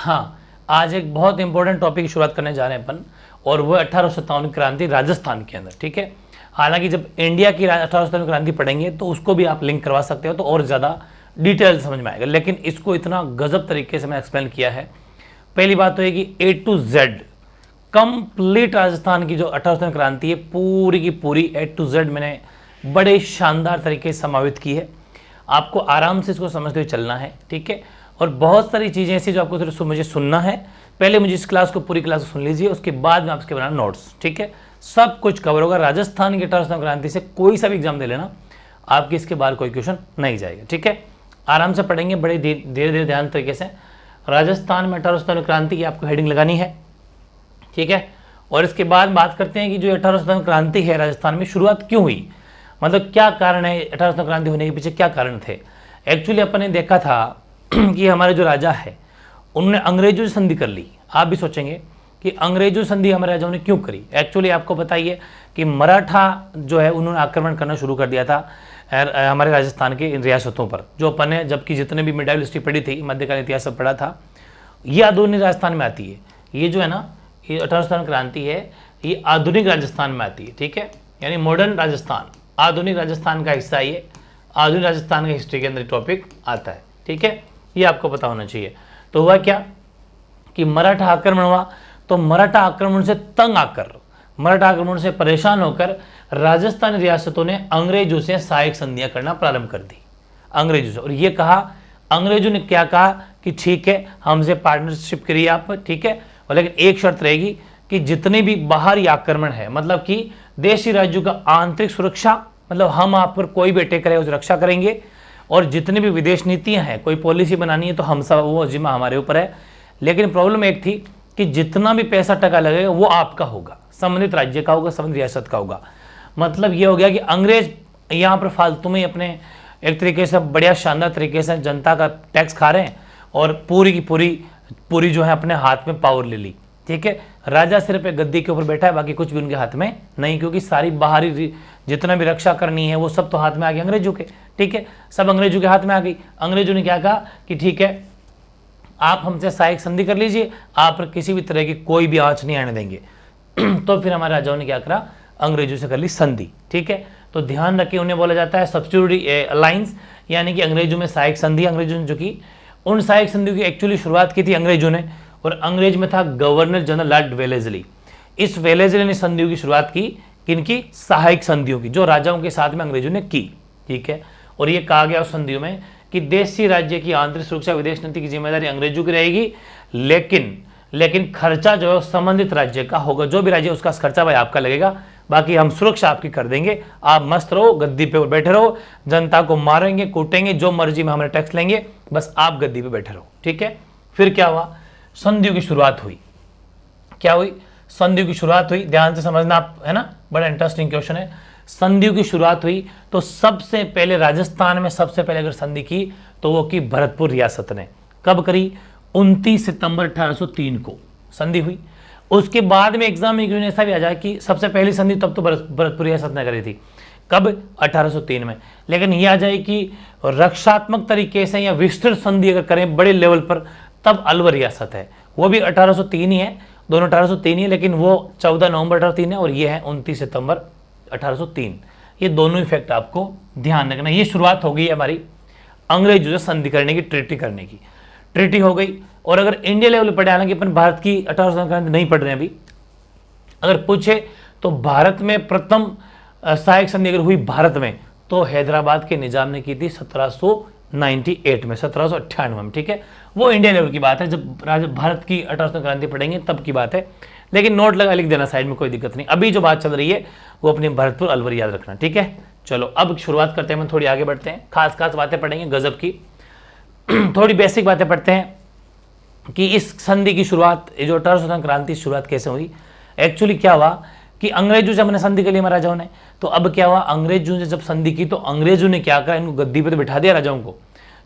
हाँ, आज एक बहुत इंपॉर्टेंट टॉपिक की शुरुआत करने जा रहे हैं अपन, और वो 1857 क्रांति राजस्थान के अंदर। ठीक है, हालांकि जब इंडिया की 1857 क्रांति पढ़ेंगे तो उसको भी आप लिंक करवा सकते हो, तो और ज़्यादा डिटेल समझ में आएगा, लेकिन इसको इतना गजब तरीके से मैंने एक्सप्लेन किया है। पहली बात तो है कि A to Z complete Rajasthan की जो 1857 क्रांति है पूरी की पूरी A to Z मैंने बड़े शानदार तरीके से समावित की है। आपको आराम से इसको समझते हुए चलना है। ठीक है, और बहुत सारी चीज़ें ऐसी जो आपको सिर्फ मुझे सुनना है। पहले मुझे इस क्लास को पूरी क्लास को सुन लीजिए, उसके बाद में आपके बनाना नोट्स। ठीक है, सब कुछ कवर होगा। राजस्थान की 1857 क्रांति से कोई सा भी एग्जाम दे लेना, आपके इसके बाहर कोई क्वेश्चन नहीं जाएगा। ठीक है, आराम से पढ़ेंगे, बड़े धीरे धीरे ध्यान तरीके से। राजस्थान में 1857 क्रांति की आपको हेडिंग लगानी है। ठीक है, और इसके बाद बात करते हैं कि जो 1857 क्रांति है राजस्थान में शुरुआत क्यों हुई, मतलब क्या कारण है 1857 क्रांति होने के पीछे क्या कारण थे। एक्चुअली अपन ने देखा था कि हमारे जो राजा है उन्होंने अंग्रेजों से संधि कर ली। आप भी सोचेंगे कि अंग्रेजों से संधि हमारे राजाओं ने क्यों करी। एक्चुअली आपको बताइए कि मराठा जो है उन्होंने आक्रमण करना शुरू कर दिया था हमारे राजस्थान के इन रियासतों पर, जो अपन ने जबकि जितने भी मिडाइल हिस्ट्री पढ़ी थी, मध्यकालीन इतिहास सब पढ़ा था, ये आधुनिक राजस्थान में आती है। ये जो है ना, ये 1857 क्रांति है, ये आधुनिक राजस्थान में आती है। ठीक है, यानी मॉडर्न राजस्थान, आधुनिक राजस्थान का हिस्सा ये आधुनिक राजस्थान के हिस्ट्री के अंदर टॉपिक आता है। ठीक है, ये आपको पता होना चाहिए। तो हुआ क्या कि मराठा आक्रमण हुआ, तो मराठा आक्रमण से तंग आकर, मराठा आक्रमण से परेशान होकर राजस्थान रियासतों ने अंग्रेजों से सहायक संधियां करना प्रारंभ कर दी अंग्रेजों से। और ये कहा, अंग्रेजों ने क्या कहा कि ठीक है हमसे पार्टनरशिप करिए आप, ठीक है, और लेकिन एक शर्त रहेगी कि जितने भी बाहरी आक्रमण है, मतलब कि देशी राज्यों का आंतरिक सुरक्षा, मतलब हम आप पर कोई भी अटैक करे उसकी रक्षा करेंगे, और जितनी भी विदेश नीतियां हैं, कोई पॉलिसी बनानी है तो हम सब वो जिम्मा हमारे ऊपर है। लेकिन प्रॉब्लम एक थी कि जितना भी पैसा टका लगेगा वो आपका होगा, संबंधित राज्य का होगा, संबंधित रियासत का होगा। मतलब ये हो गया कि अंग्रेज यहाँ पर फालतू में अपने एक तरीके से बढ़िया शानदार तरीके से जनता का टैक्स खा रहे हैं, और पूरी की पूरी जो है अपने हाथ में पावर ले ली। ठीक है, राजा सिर्फ एक गद्दी के ऊपर बैठा है, बाकी कुछ भी उनके हाथ में नहीं, क्योंकि सारी बाहरी जितना भी रक्षा करनी है वो सब तो हाथ में आ गई अंग्रेजों के। ठीक है, सब अंग्रेजों के हाथ में आ गई। अंग्रेजों ने क्या कहा कि ठीक है आप हमसे सहायक संधि कर लीजिए, आप पर किसी भी तरह की कोई भी आंच नहीं आने देंगे। तो फिर हमारे राजाओं ने क्या करा, अंग्रेजों से कर ली संधि। ठीक है, तो ध्यान रखिए उन्हें बोला जाता है सब्स्टिट्यूटरी अलायंस, यानी कि अंग्रेजों में सहायक संधि अंग्रेजों ने जो की, उन सहायक संधियों की एक्चुअली शुरुआत की थी अंग्रेजों ने, और अंग्रेज में था गवर्नर जनरल लॉर्ड वेलेस्ली। इस वेलेस्ली ने संधियों की शुरुआत की, किनकी, सहायक संधियों की, जो राजाओं के साथ में अंग्रेजों ने की। ठीक है, और ये कहा गया उस संधियों में कि देशी राज्य की आंतरिक सुरक्षा विदेश नीति की जिम्मेदारी अंग्रेजों की रहेगी, लेकिन खर्चा जो है संबंधित राज्य का होगा, जो भी राज्य उसका खर्चा भाई आपका लगेगा, बाकी हम सुरक्षा आपकी कर देंगे, आप मस्त रहो, गद्दी पे बैठे रहो, जनता को मारेंगे कूटेंगे, जो मर्जी में हमें टैक्स लेंगे, बस आप गद्दी पे बैठे रहो। ठीक है, फिर क्या हुआ, संधियों की शुरुआत हुई। क्या हुई, संधियों की शुरुआत हुई, ध्यान से समझना आप, है ना, बड़ा इंटरेस्टिंग क्वेश्चन है। संधियों की शुरुआत हुई तो सबसे पहले राजस्थान में सबसे पहले अगर संधि की तो वो की भरतपुर रियासत ने। कब करी, 29 सितंबर 1803 को संधि हुई। उसके बाद में एग्जाम में ऐसा भी आ जाए कि सबसे पहली संधि तब तो भरतपुर रियासत ने करी थी, कब, 1803 में। लेकिन यह आ जाए कि रक्षात्मक तरीके से या विस्तृत संधि अगर करें बड़े लेवल पर, तब अलवर रियासत है, वो भी 1803 ही है, दोनों 1803 ही, लेकिन वो 14 नवंबर 1803 है, और ये है 29 सितंबर 1803। ये दोनों इफेक्ट आपको ध्यान रखना। ये शुरुआत हो गई हमारी अंग्रेजों से संधि करने की, ट्रीटी करने की, ट्रीटी हो गई। और अगर इंडिया लेवल पर पढ़े, हालांकि अपन भारत की 1857 क्रांति नहीं पढ़ रहे हैं अभी, अगर पूछे तो भारत में प्रथम सहायक संधि अगर हुई भारत में, तो हैदराबाद के निजाम ने की थी 1798 में, 1798 में। ठीक है, वो इंडिया लेवल की बात है, जब भारत की 1857 क्रांति पढ़ेंगे तब की बात है, लेकिन नोट लगा लिख देना साइड में, कोई दिक्कत नहीं। अभी जो बात चल रही है वो अपनी भरतपुर अलवर याद रखना। ठीक है, चलो अब शुरुआत करते हैं, हम थोड़ी आगे बढ़ते हैं, खास बातें पढ़ेंगे गजब की। थोड़ी बेसिक बातें पढ़ते हैं कि इस संधि की शुरुआत, जो 1857 क्रांति की शुरुआत कैसे हुई। एक्चुअली क्या हुआ कि अंग्रेजों से हमने संधि के लिए राजाओं ने, तो अब क्या हुआ, अंग्रेजों ने जब संधि की तो अंग्रेजों ने क्या करा, इनको गद्दी पे तो बिठा दिया राजाओं को,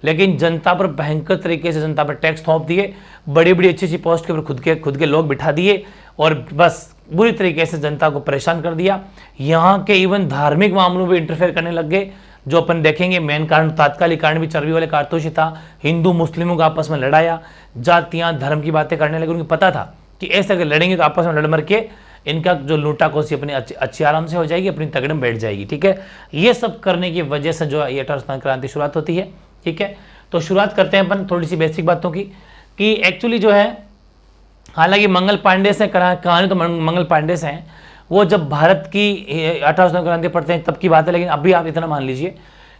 लेकिन जनता पर भयंकर तरीके से जनता पर टैक्स थोप दिए, बड़ी बड़ी अच्छी पोस्ट के ऊपर खुद के लोग बिठा दिए, और बस बुरी तरीके से जनता को परेशान कर दिया। यहाँ के इवन धार्मिक मामलों में इंटरफेयर करने लग गए, जो अपन देखेंगे मेन कारण, तात्कालिक कारण भी चर्बी वाले कारतूस ही था। हिंदू मुस्लिमों का आपस में लड़ाया, जातियां धर्म की बातें करने लगे। उनको पता था कि ऐसे अगर लड़ेंगे तो आपस में लड़ मर के इनका जो लूटा कोसी अपनी अच्छी आराम से हो जाएगी, अपनी तगड़े में बैठ जाएगी। ठीक है, ये सब करने की वजह से जो ये 1857 क्रांति शुरुआत होती है। ठीक है, तो शुरुआत करते हैं अपन थोड़ी सी बेसिक बातों की कि एक्चुअली जो है, हालांकि मंगल पांडे से कहानी तो मंगल पांडे से है, वो जब भारत की 1857 क्रांति पढ़ते हैं तब की बात है। लेकिन अभी आप इतना मान लीजिए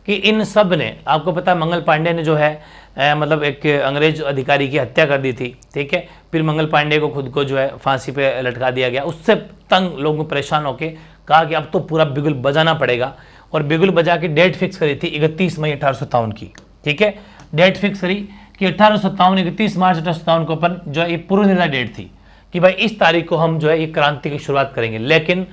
कि इन सब ने, आपको पता है मंगल पांडे ने जो है मतलब एक अंग्रेज अधिकारी की हत्या कर दी थी। ठीक है, फिर मंगल पांडे को खुद को जो है फांसी पे लटका दिया गया। उससे तंग लोगों परेशान होकर कहा कि अब तो पूरा बिगुल बजाना पड़ेगा, और बिगुल बजा के डेट फिक्स करी थी 31 मई 1857 की। ठीक है, डेट फिक्स करी कि 1857 31 मार्च 1857 को अपन जो है ये पूर्व निर्धारित डेट थी कि भाई इस तारीख को हम जो है ये क्रांति की शुरुआत करेंगे। लेकिन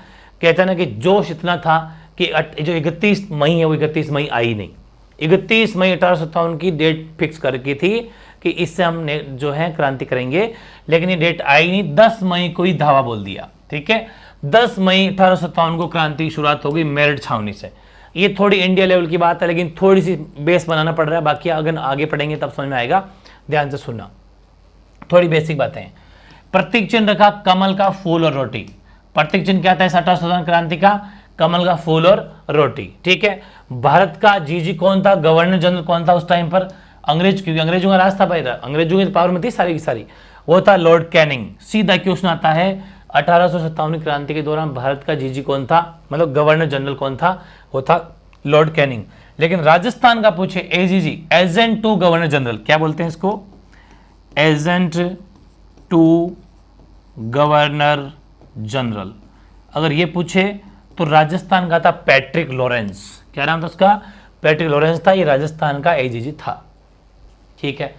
कहते हैं ना कि जोश इतना था कि जो 31 मई है वो 31 मई आई नहीं। 31 मई 1857 की डेट फिक्स कर रखी थी कि इससे हम जो है क्रांति करेंगे, लेकिन ये डेट आई नहीं। 10 मई को ही धावा बोल दिया। ठीक है, 10 मई 1857 को क्रांति की शुरुआत हो गई मेरठ छावनी से। ये थोड़ी इंडिया लेवल की बात है, लेकिन थोड़ी सी बेस बनाना पड़ रहा है, बाकी अगर आगे पढ़ेंगे तब समझ में आएगा। ध्यान से सुनना, थोड़ी बेसिक बातें हैं। प्रतीक चिन्ह रखा कमल का फूल और रोटी। प्रतीक चिन्ह क्या था इस 1857 क्रांति का? कमल का फूल और रोटी। ठीक है, भारत का जीजी कौन था, गवर्नर जनरल कौन था उस टाइम पर? अंग्रेज, क्योंकि अंग्रेजों का राज था भाई, अंग्रेजों की पावर में थी सारी की सारी, वो था लॉर्ड कैनिंग। सीधा क्वेश्चन आता है 1857 क्रांति के दौरान भारत का जीजी कौन था, मतलब गवर्नर जनरल कौन था? वो था लॉर्ड कैनिंग। लेकिन राजस्थान का पूछे AGG, agent to governor general, क्या बोलते हैं इसको? Agent to governor general. अगर ये पूछे तो राजस्थान का था पैट्रिक लॉरेंस। क्या नाम था उसका? पैट्रिक लॉरेंस था, ये राजस्थान का एजीजी था। ठीक है,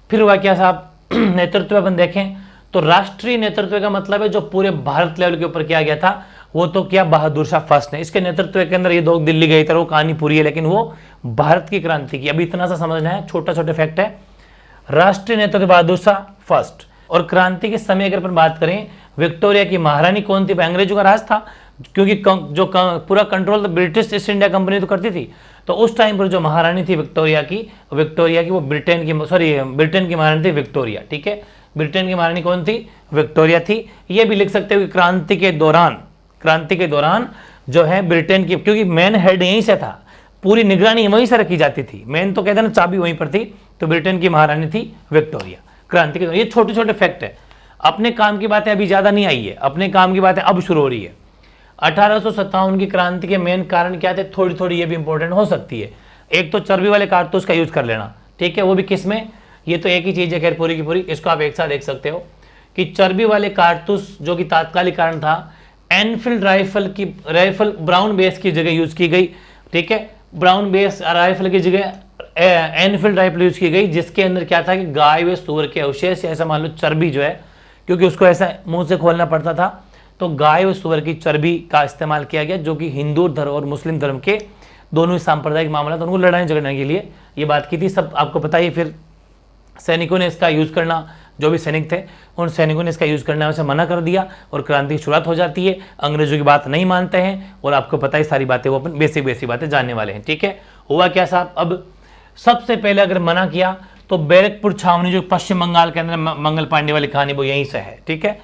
फिर हुआ क्या साहब? नेतृत्व अपन देखें तो राष्ट्रीय नेतृत्व का मतलब है जो पूरे भारत लेवल के ऊपर किया गया था, वो तो क्या बहादुर शाह फर्स्ट ने। इसके नेतृत्व के अंदर ये दो दिल्ली गई था, वो कहानी पूरी है, लेकिन वो भारत की क्रांति की। अभी इतना सा समझना है, छोटा छोटा फैक्ट है। राष्ट्रीय नेतृत्व बहादुर शाह फर्स्ट। और क्रांति के समय अगर अपन बात करें, विक्टोरिया की महारानी कौन थी? अंग्रेजों का राज था, क्योंकि जो पूरा कंट्रोल तो ब्रिटिश ईस्ट इंडिया कंपनी तो करती थी। तो उस टाइम पर जो महारानी थी विक्टोरिया की वो ब्रिटेन की महारानी थी विक्टोरिया। ठीक है, ब्रिटेन की महारानी कौन थी? विक्टोरिया थी। ये भी लिख सकते हो कि क्रांति के दौरान जो है ब्रिटेन की, क्योंकि मेन हेड यहीं से था, पूरी निगरानी वहीं से रखी जाती थी, मेन तो कहते हैं ना चाबी वहीं पर थी, तो ब्रिटेन की महारानी थी विक्टोरिया क्रांति के दौरान। ये छोटे छोटे फैक्ट है। अपने काम की बातें अभी ज्यादा नहीं आई है, अपने काम की बातें अब शुरू हो रही है। 1857 की क्रांति के मेन कारण क्या थे, थोड़ी थोड़ी ये भी इंपॉर्टेंट हो सकती है। एक तो चर्बी वाले कारतूस का यूज कर लेना। ठीक है, वो भी किस में? ये तो एक ही चीज है खैर पूरी की पूरी, इसको आप एक साथ देख सकते हो कि चर्बी वाले कारतूस जो कि तात्कालिक कारण था, एनफील्ड राइफल ब्राउन बेस की जगह यूज की गई। ठीक है, ब्राउन बेस राइफल की जगह एनफील्ड राइफल यूज की गई, जिसके अंदर क्या था कि गाय व सूअर के अवशेष, ऐसा मान लो चर्बी जो है, क्योंकि उसको ऐसा मुंह से खोलना पड़ता था, तो गाय व सूअर की चर्बी का इस्तेमाल किया गया, जो कि हिंदू धर्म और मुस्लिम धर्म के दोनों ही सांप्रदायिक मामला था, उनको लड़ाई झगड़ने के लिए ये बात की थी। सब आपको पता ही। फिर सैनिकों ने इसका यूज करना, जो भी सैनिक थे उन सैनिकों ने इसका यूज करने से मना कर दिया और क्रांति की शुरुआत हो जाती है। अंग्रेजों की बात नहीं मानते हैं, और आपको पता है सारी बातें वो अपन बेसिक बातें जानने वाले हैं। ठीक है, हुआ क्या साहब? अब सबसे पहले अगर मना किया तो बैरकपुर छावनी जो पश्चिम बंगाल के अंदर मंगल पांडे वाली कहानी वो यहीं से है। ठीक है,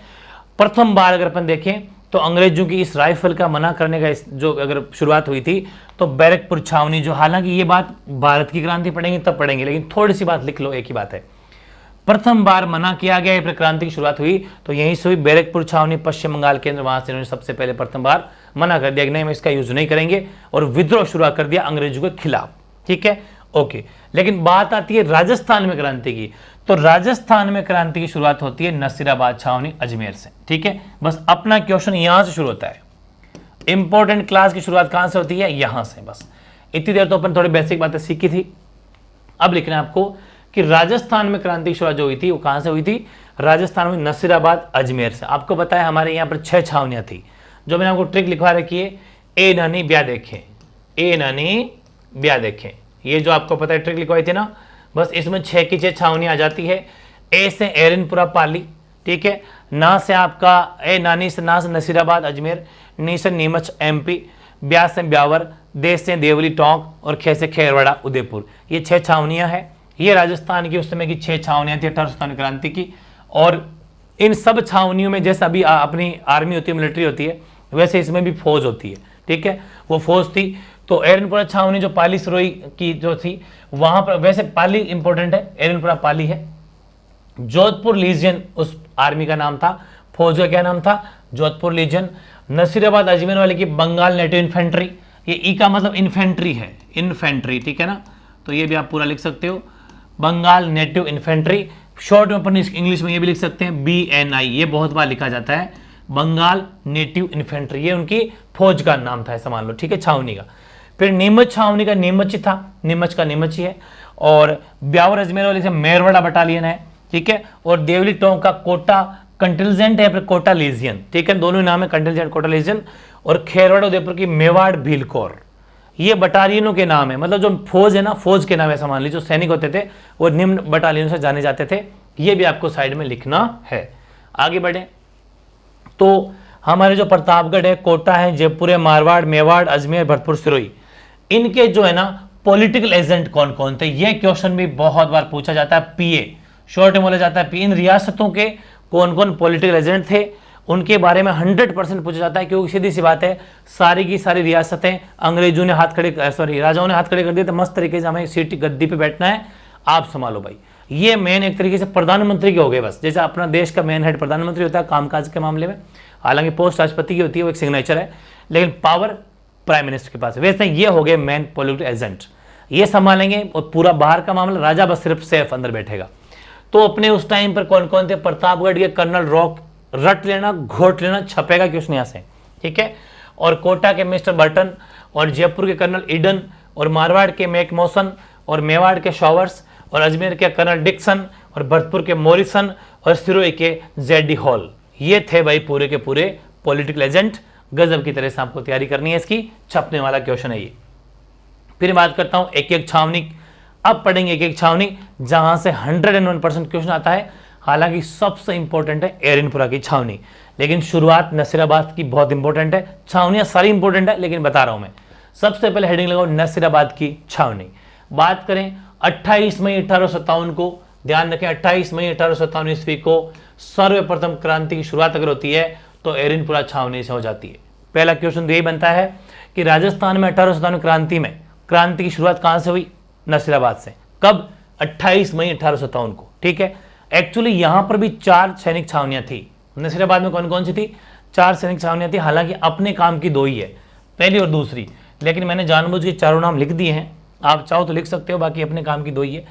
प्रथम बार अगर अपन देखें तो अंग्रेजों की इस राइफल का मना करने का जो अगर शुरुआत हुई थी तो बैरकपुर छावनी, जो हालांकि ये बात भारत की क्रांति पढ़ेंगे तब पढ़ेंगे, लेकिन थोड़ी सी बात लिख लो, एक ही बात है। प्रथम बार मना किया गया, ये क्रांति की शुरुआत हुई तो यहीं से हुई, बैरकपुर छावनी पश्चिम बंगाल के अंदर। वहां से इन्होंने सबसे पहले प्रथम बार मना कर दिया कि नहीं, हम इसका यूज नहीं करेंगे, और विद्रोह शुरू कर दिया अंग्रेजों के खिलाफ। ठीक है, ओके। लेकिन बात आती है राजस्थान में क्रांति की, तो राजस्थान में क्रांति की शुरुआत होती है नसीराबाद छावनी अजमेर से। ठीक है, बस अपना क्वेश्चन यहां से शुरू होता है। इंपॉर्टेंट क्लास की शुरुआत कहां से होती है? यहां से। बस इतनी देर तो अपन थोड़ी बेसिक बातें सीखी थी। अब लिखना है आपको कि राजस्थान में क्रांति की शुरुआत जो हुई थी वो कहां से हुई थी? राजस्थान में नसीराबाद अजमेर से। आपको पता है हमारे यहाँ पर 6 छावनियां थी, जो मैंने आपको ट्रिक लिखवा रखी है, ए नानी ब्या देखे, ए नानी ब्या देखे, ये जो आपको पता है ट्रिक लिखवाई थी ना, बस इसमें 6 की 6 छावनियां आ जाती है। ए से एरनपुरा पाली, ठीक है, ना से आपका ए नानी से ना से नसीराबाद अजमेर, नी से नीमच एमपी, ब्या से ब्यावर, देश से देवली टोंक और खे से खेरवाड़ा उदयपुर, ये 6 छावनियां हैं। ये राजस्थान की उस समय की 6 छावनियां थी 1857 क्रांति की। और इन सब छावनियों में जैसे अभी अपनी आर्मी होती है, मिलिट्री होती है, वैसे इसमें भी फौज होती है, ठीक है। वो फौज थी। तो एरनपुरा छावनी जो पाली सरोई की जो थी, वहां पर वैसे पाली इंपॉर्टेंट है, एरनपुरा पाली है। जोधपुर लीजियन उस आर्मी का नाम था, फौज का क्या नाम था, जोधपुर लीजियन। नसीराबाद अजमेर वाले की बंगाल नेटिव इन्फेंट्री, ये ई का मतलब इन्फेंट्री है, इन्फेंट्री, ठीक है ना। तो ये भी आप पूरा लिख सकते हो, बंगाल नेटिव इन्फेंट्री। शॉर्ट में अपन इंग्लिश में ये भी लिख सकते हैं BNI, ये बहुत बार लिखा जाता है, बंगाल नेटिव इन्फेंट्री, ये उनकी फौज का नाम था, ऐसा मान लो, ठीक है, छावनी का। फिर नीमच छावनी का नीमच था, नीमच का नीमच ही है। और ब्यावर अजमेर वाले से मेरवाड़ा बटालियन है, ठीक है। और देवली टोंक का कोटा कंटिजेंट है, फिर कोटा लीजियन, ठीक है, दोनों नाम है, कंटिजेंट कोटा लीजियन। और खेरवाड़ा उदयपुर की मेवाड़ भीलकोर, ये बटालियनों के नाम है, मतलब जो फौज है ना, फौज के नाम ऐसा मान लीजिए, जो सैनिक होते थे वो निम्न बटालियनों से जाने जाते थे। ये भी आपको साइड में लिखना है। आगे बढ़े तो हमारे जो प्रतापगढ़ है, कोटा है, जयपुर है, मारवाड़, मेवाड़, अजमेर, भरतपुर, सिरोही, इनके जो है ना पॉलिटिकल एजेंट कौन कौन थे, ये क्वेश्चन भी बहुत बार पूछा जाता है। PA शॉर्ट में बोला जाता है पी। इन रियासतों के कौन कौन पॉलिटिकल एजेंट थे, उनके बारे में 100% पूछा जाता है, क्योंकि सीधी सी बात है, सारी की सारी रियासतें अंग्रेजों ने हाथ खड़े, सॉरी, राजाओं ने हाथ खड़े कर दिए, तो मस्त तरीके से हमें सीट गद्दी पे बैठना है, आप संभालो भाई। ये मेन एक तरीके से प्रधानमंत्री के हो गए बस, जैसे अपना देश का मेन हेड प्रधानमंत्री होता है कामकाज के मामले में, हालांकि पोस्ट राष्ट्रपति की होती है, वो एक सिग्नेचर है, लेकिन पावर प्राइम मिनिस्टर के पास है। वैसे ये हो गए मेन पॉलिटिकल एजेंट, ये संभालेंगे। और पूरा बाहर का मामला राजा बस सिर्फ सेफ अंदर बैठेगा। तो अपने उस टाइम पर कौन कौन थे, प्रतापगढ़ के कर्नल रॉक, रट लेना, घोट लेना, छपेगा क्वेश्चन यहाँ से, ठीक है। और कोटा के मिस्टर बर्टन, और जयपुर के कर्नल ईडन, और मारवाड़ के मैकमोसन, और मेवाड़ के शॉवर्स, और अजमेर के कर्नल डिक्सन, और भरतपुर के मॉरिसन, और सिरोही के ZD हॉल। ये थे भाई पूरे के पूरे पॉलिटिकल एजेंट। गजब की तरह से आपको तैयारी करनी है, इसकी छपने वाला क्वेश्चन है ये। फिर बात करता हूं एक एक छावनी। अब पढ़ेंगे एक एक छावनी, जहां से 101% क्वेश्चन आता है। हालांकि सबसे इंपॉर्टेंट है एरनपुरा की छावनी, लेकिन शुरुआत नसीराबाद की बहुत इंपॉर्टेंट है। छावनियां सारी इंपॉर्टेंट है, लेकिन बता रहा हूं मैं। सबसे पहले हेडिंग लगाओ नसीराबाद की छावनी। बात करें 28 मई 1857 को, ध्यान रखें 28 मई 1857 ईस्वी को सर्वप्रथम क्रांति की शुरुआत अगर होती है तो एरनपुरा छावनी से हो जाती है। पहला क्वेश्चन यही बनता है कि राजस्थान में 1857 क्रांति में क्रांति की शुरुआत कहां से हुई, नसीराबाद से। कब, 28 मई 1857 को, ठीक है। एक्चुअली यहां पर भी 4 सैनिक छावनियां थी। नसीराबाद में कौन कौन सी थी, 4 सैनिक छावनियां थी। हालांकि अपने काम की 2 ही है, पहली और दूसरी, लेकिन मैंने जानबूझ के चारों नाम लिख दिए हैं, आप चाहो तो लिख सकते हो, बाकी अपने काम की 2 ही है।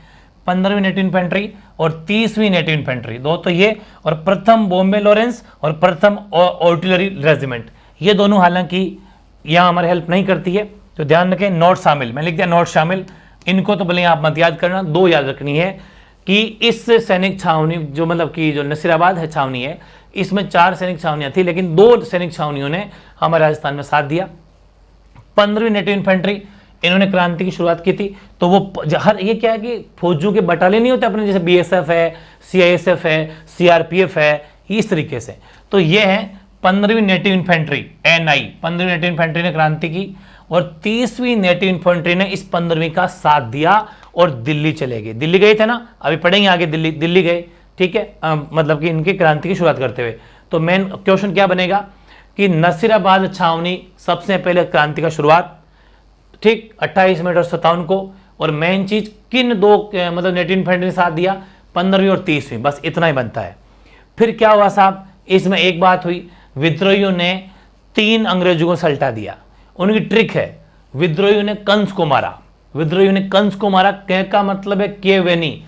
15वीं नेटिव इन्फेंट्री और 30वीं नेटिव इन्फेंट्री, 2 तो ये, और प्रथम बॉम्बे लॉरेंस और प्रथम आर्टिलरी रेजिमेंट, ये दोनों हालांकि यहाँ हमारी हेल्प नहीं करती है, तो ध्यान रखें। नोट शामिल, मैं लिख दिया नोट शामिल, इनको तो भले आप मत याद करना, 2 याद रखनी है कि इस सैनिक छावनी जो मतलब कि जो नसीराबाद है छावनी है, इसमें 4 सैनिक छावनियां थी, लेकिन 2 सैनिक छावनियों ने हमारे राजस्थान में साथ दिया। 15वीं नेटिव इन्फेंट्री, इन्होंने क्रांति की शुरुआत की थी। तो वो हर ये क्या है कि फौजों के बटालियन नहीं होते अपने, जैसे BSF है, CISF है, CRPF है, इस तरीके से। तो ये है 15वीं नेटिव इन्फेंट्री, NI, 15वीं नेटिव इन्फेंट्री ने क्रांति की। और 30वीं नेटिव इन्फेंट्री ने इस 15वीं का साथ दिया और दिल्ली चले गए। दिल्ली गए थे ना, अभी पढ़ेंगे आगे, दिल्ली गए, ठीक है, मतलब कि इनकी क्रांति की शुरुआत करते हुए। तो मेन क्वेश्चन क्या बनेगा कि नसीराबाद छावनी सबसे पहले क्रांति का शुरुआत, ठीक, 28 मई 1857 को। और मेन चीज किन 2 मतलब नेटिव इन्फेंट्री ने साथ दिया, 15वीं और 30वीं, बस इतना ही बनता है। फिर क्या हुआ साहब, इसमें एक बात हुई, विद्रोहियों ने 3 अंग्रेजों को सल्टा दिया। उनकी ट्रिक है, विद्रोहियों ने कंस को मारा, विद्रोहियों ने कंस को मारा। क का मतलब है केवेनी,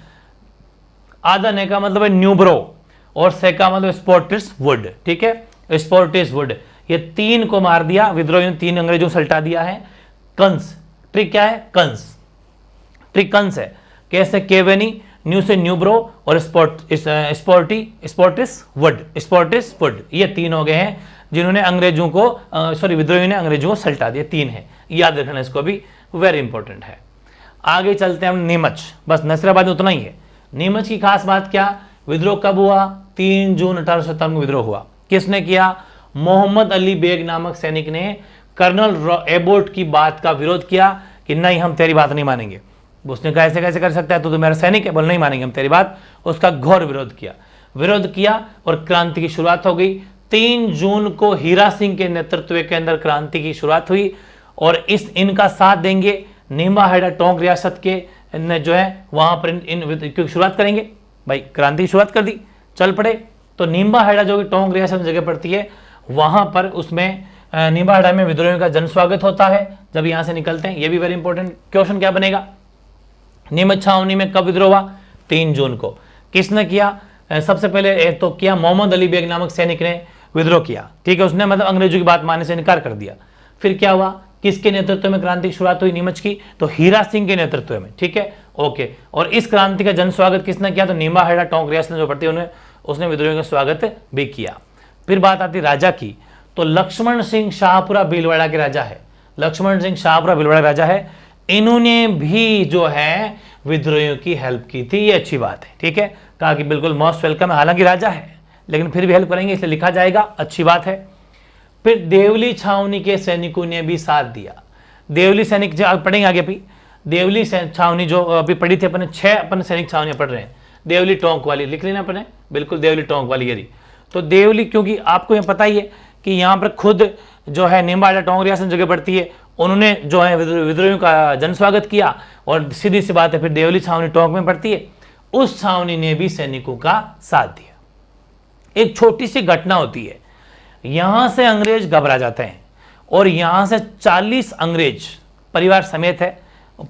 आधा ने का मतलब है न्यूब्रो, और से का मतलब स्पोर्टिस वुड, ठीक है, स्पोर्टिस वुड। ये 3 को मार दिया विद्रोहियों ने, 3 अंग्रेजों को सल्टा दिया है। कंस, ट्रिक क्या है, कंस, ट्रिक कंस है। कैसे, केवेनी, न्यू से न्यूब्रो, और स्पोर्टिस वुड, ये 3 हो गए हैं जिन्होंने अंग्रेजों को विद्रोहियों ने अंग्रेजों को सल्टा दिया। 3 है, याद रखना इसको भी, वेरी इंपॉर्टेंट है। आगे चलते हैं हम नीमच, बस नसीराबाद में उतना ही है। नीमच की खास बात क्या, विद्रोह कब हुआ, 3 जून 1857 को विद्रोह हुआ। किसने किया, मोहम्मद अली बेग नामक सैनिक ने कर्नल एबोट की बात का विरोध किया कि नहीं, हम तेरी बात नहीं मानेंगे। उसने कहा ऐसे कैसे कर सकता है, तो मेरा सैनिक है, बोल नहीं मानेंगे हम तेरी बात। उसका घोर विरोध किया और क्रांति की शुरुआत हो गई। 3 जून को हीरा सिंह के नेतृत्व के अंदर क्रांति की शुरुआत हुई और इनका साथ देंगे नीमा हेडा टोंक रियासत के जो है वहां पर इन शुरुआत करेंगे। भाई क्रांति की शुरुआत कर दी, चल पड़े। तो नीमा हेडा जो कि टोंक रियासत में जगह पड़ती है, वहां पर उसमें नीमा हेडा में विद्रोहियों का जन स्वागत होता है जब यहां से निकलते हैं। ये भी वेरी इंपॉर्टेंट क्वेश्चन क्या बनेगा, नीमच छावनी में कब विद्रोह हुआ, 3 जून को। किसने किया, सबसे पहले तो किया मोहम्मद अली बेग नामक सैनिक ने विद्रोह किया, ठीक है। उसने मतलब अंग्रेजों की बात मानने से इनकार कर दिया। फिर क्या हुआ, किसके नेतृत्व में क्रांति की शुरुआत हुई नीमच की, तो हीरा सिंह के नेतृत्व में, ठीक है, ओके। और इस क्रांति का जन स्वागत किसने किया, तो नीमा हेडा टोंक रियासत जो पड़ती है उसने विद्रोहियों का स्वागत भी किया। फिर बात आती राजा की, तो लक्ष्मण सिंह शाहपुरा भीलवाड़ा के राजा है, लक्ष्मण सिंह शाहपुरा भीलवाड़ा राजा है। इन्होंने भी जो है विद्रोहियों की हेल्प की थी, ये अच्छी बात है, ठीक है। कहा कि बिल्कुल मोस्ट वेलकम है, हालांकि राजा है लेकिन फिर भी हेल्प करेंगे, इसलिए लिखा जाएगा, अच्छी बात है। फिर देवली छावनी के सैनिकों ने भी साथ दिया। देवली सैनिक जो पढ़ेंगे आगे अभी, देवली छावनी जो अभी पढ़ी थी अपने, 6 अपन सैनिक छावनियां पढ़ रहे हैं। देवली टोंक वाली लिख लेना अपने, बिल्कुल देवली टोंक वाली यही। तो देवली, क्योंकि आपको यह पता ही है कि यहाँ पर खुद जो है नीमा हेडा टोंक रियासत जगह पड़ती है, उन्होंने जो है विद्रोहियों का जन स्वागत किया। और सीधी सी बात है, फिर देवली छावनी टोंक में पड़ती है, उस छावनी ने भी सैनिकों का साथ दिया। एक छोटी सी घटना होती है, यहां से अंग्रेज घबरा जाते हैं और यहां से 40 अंग्रेज परिवार समेत है,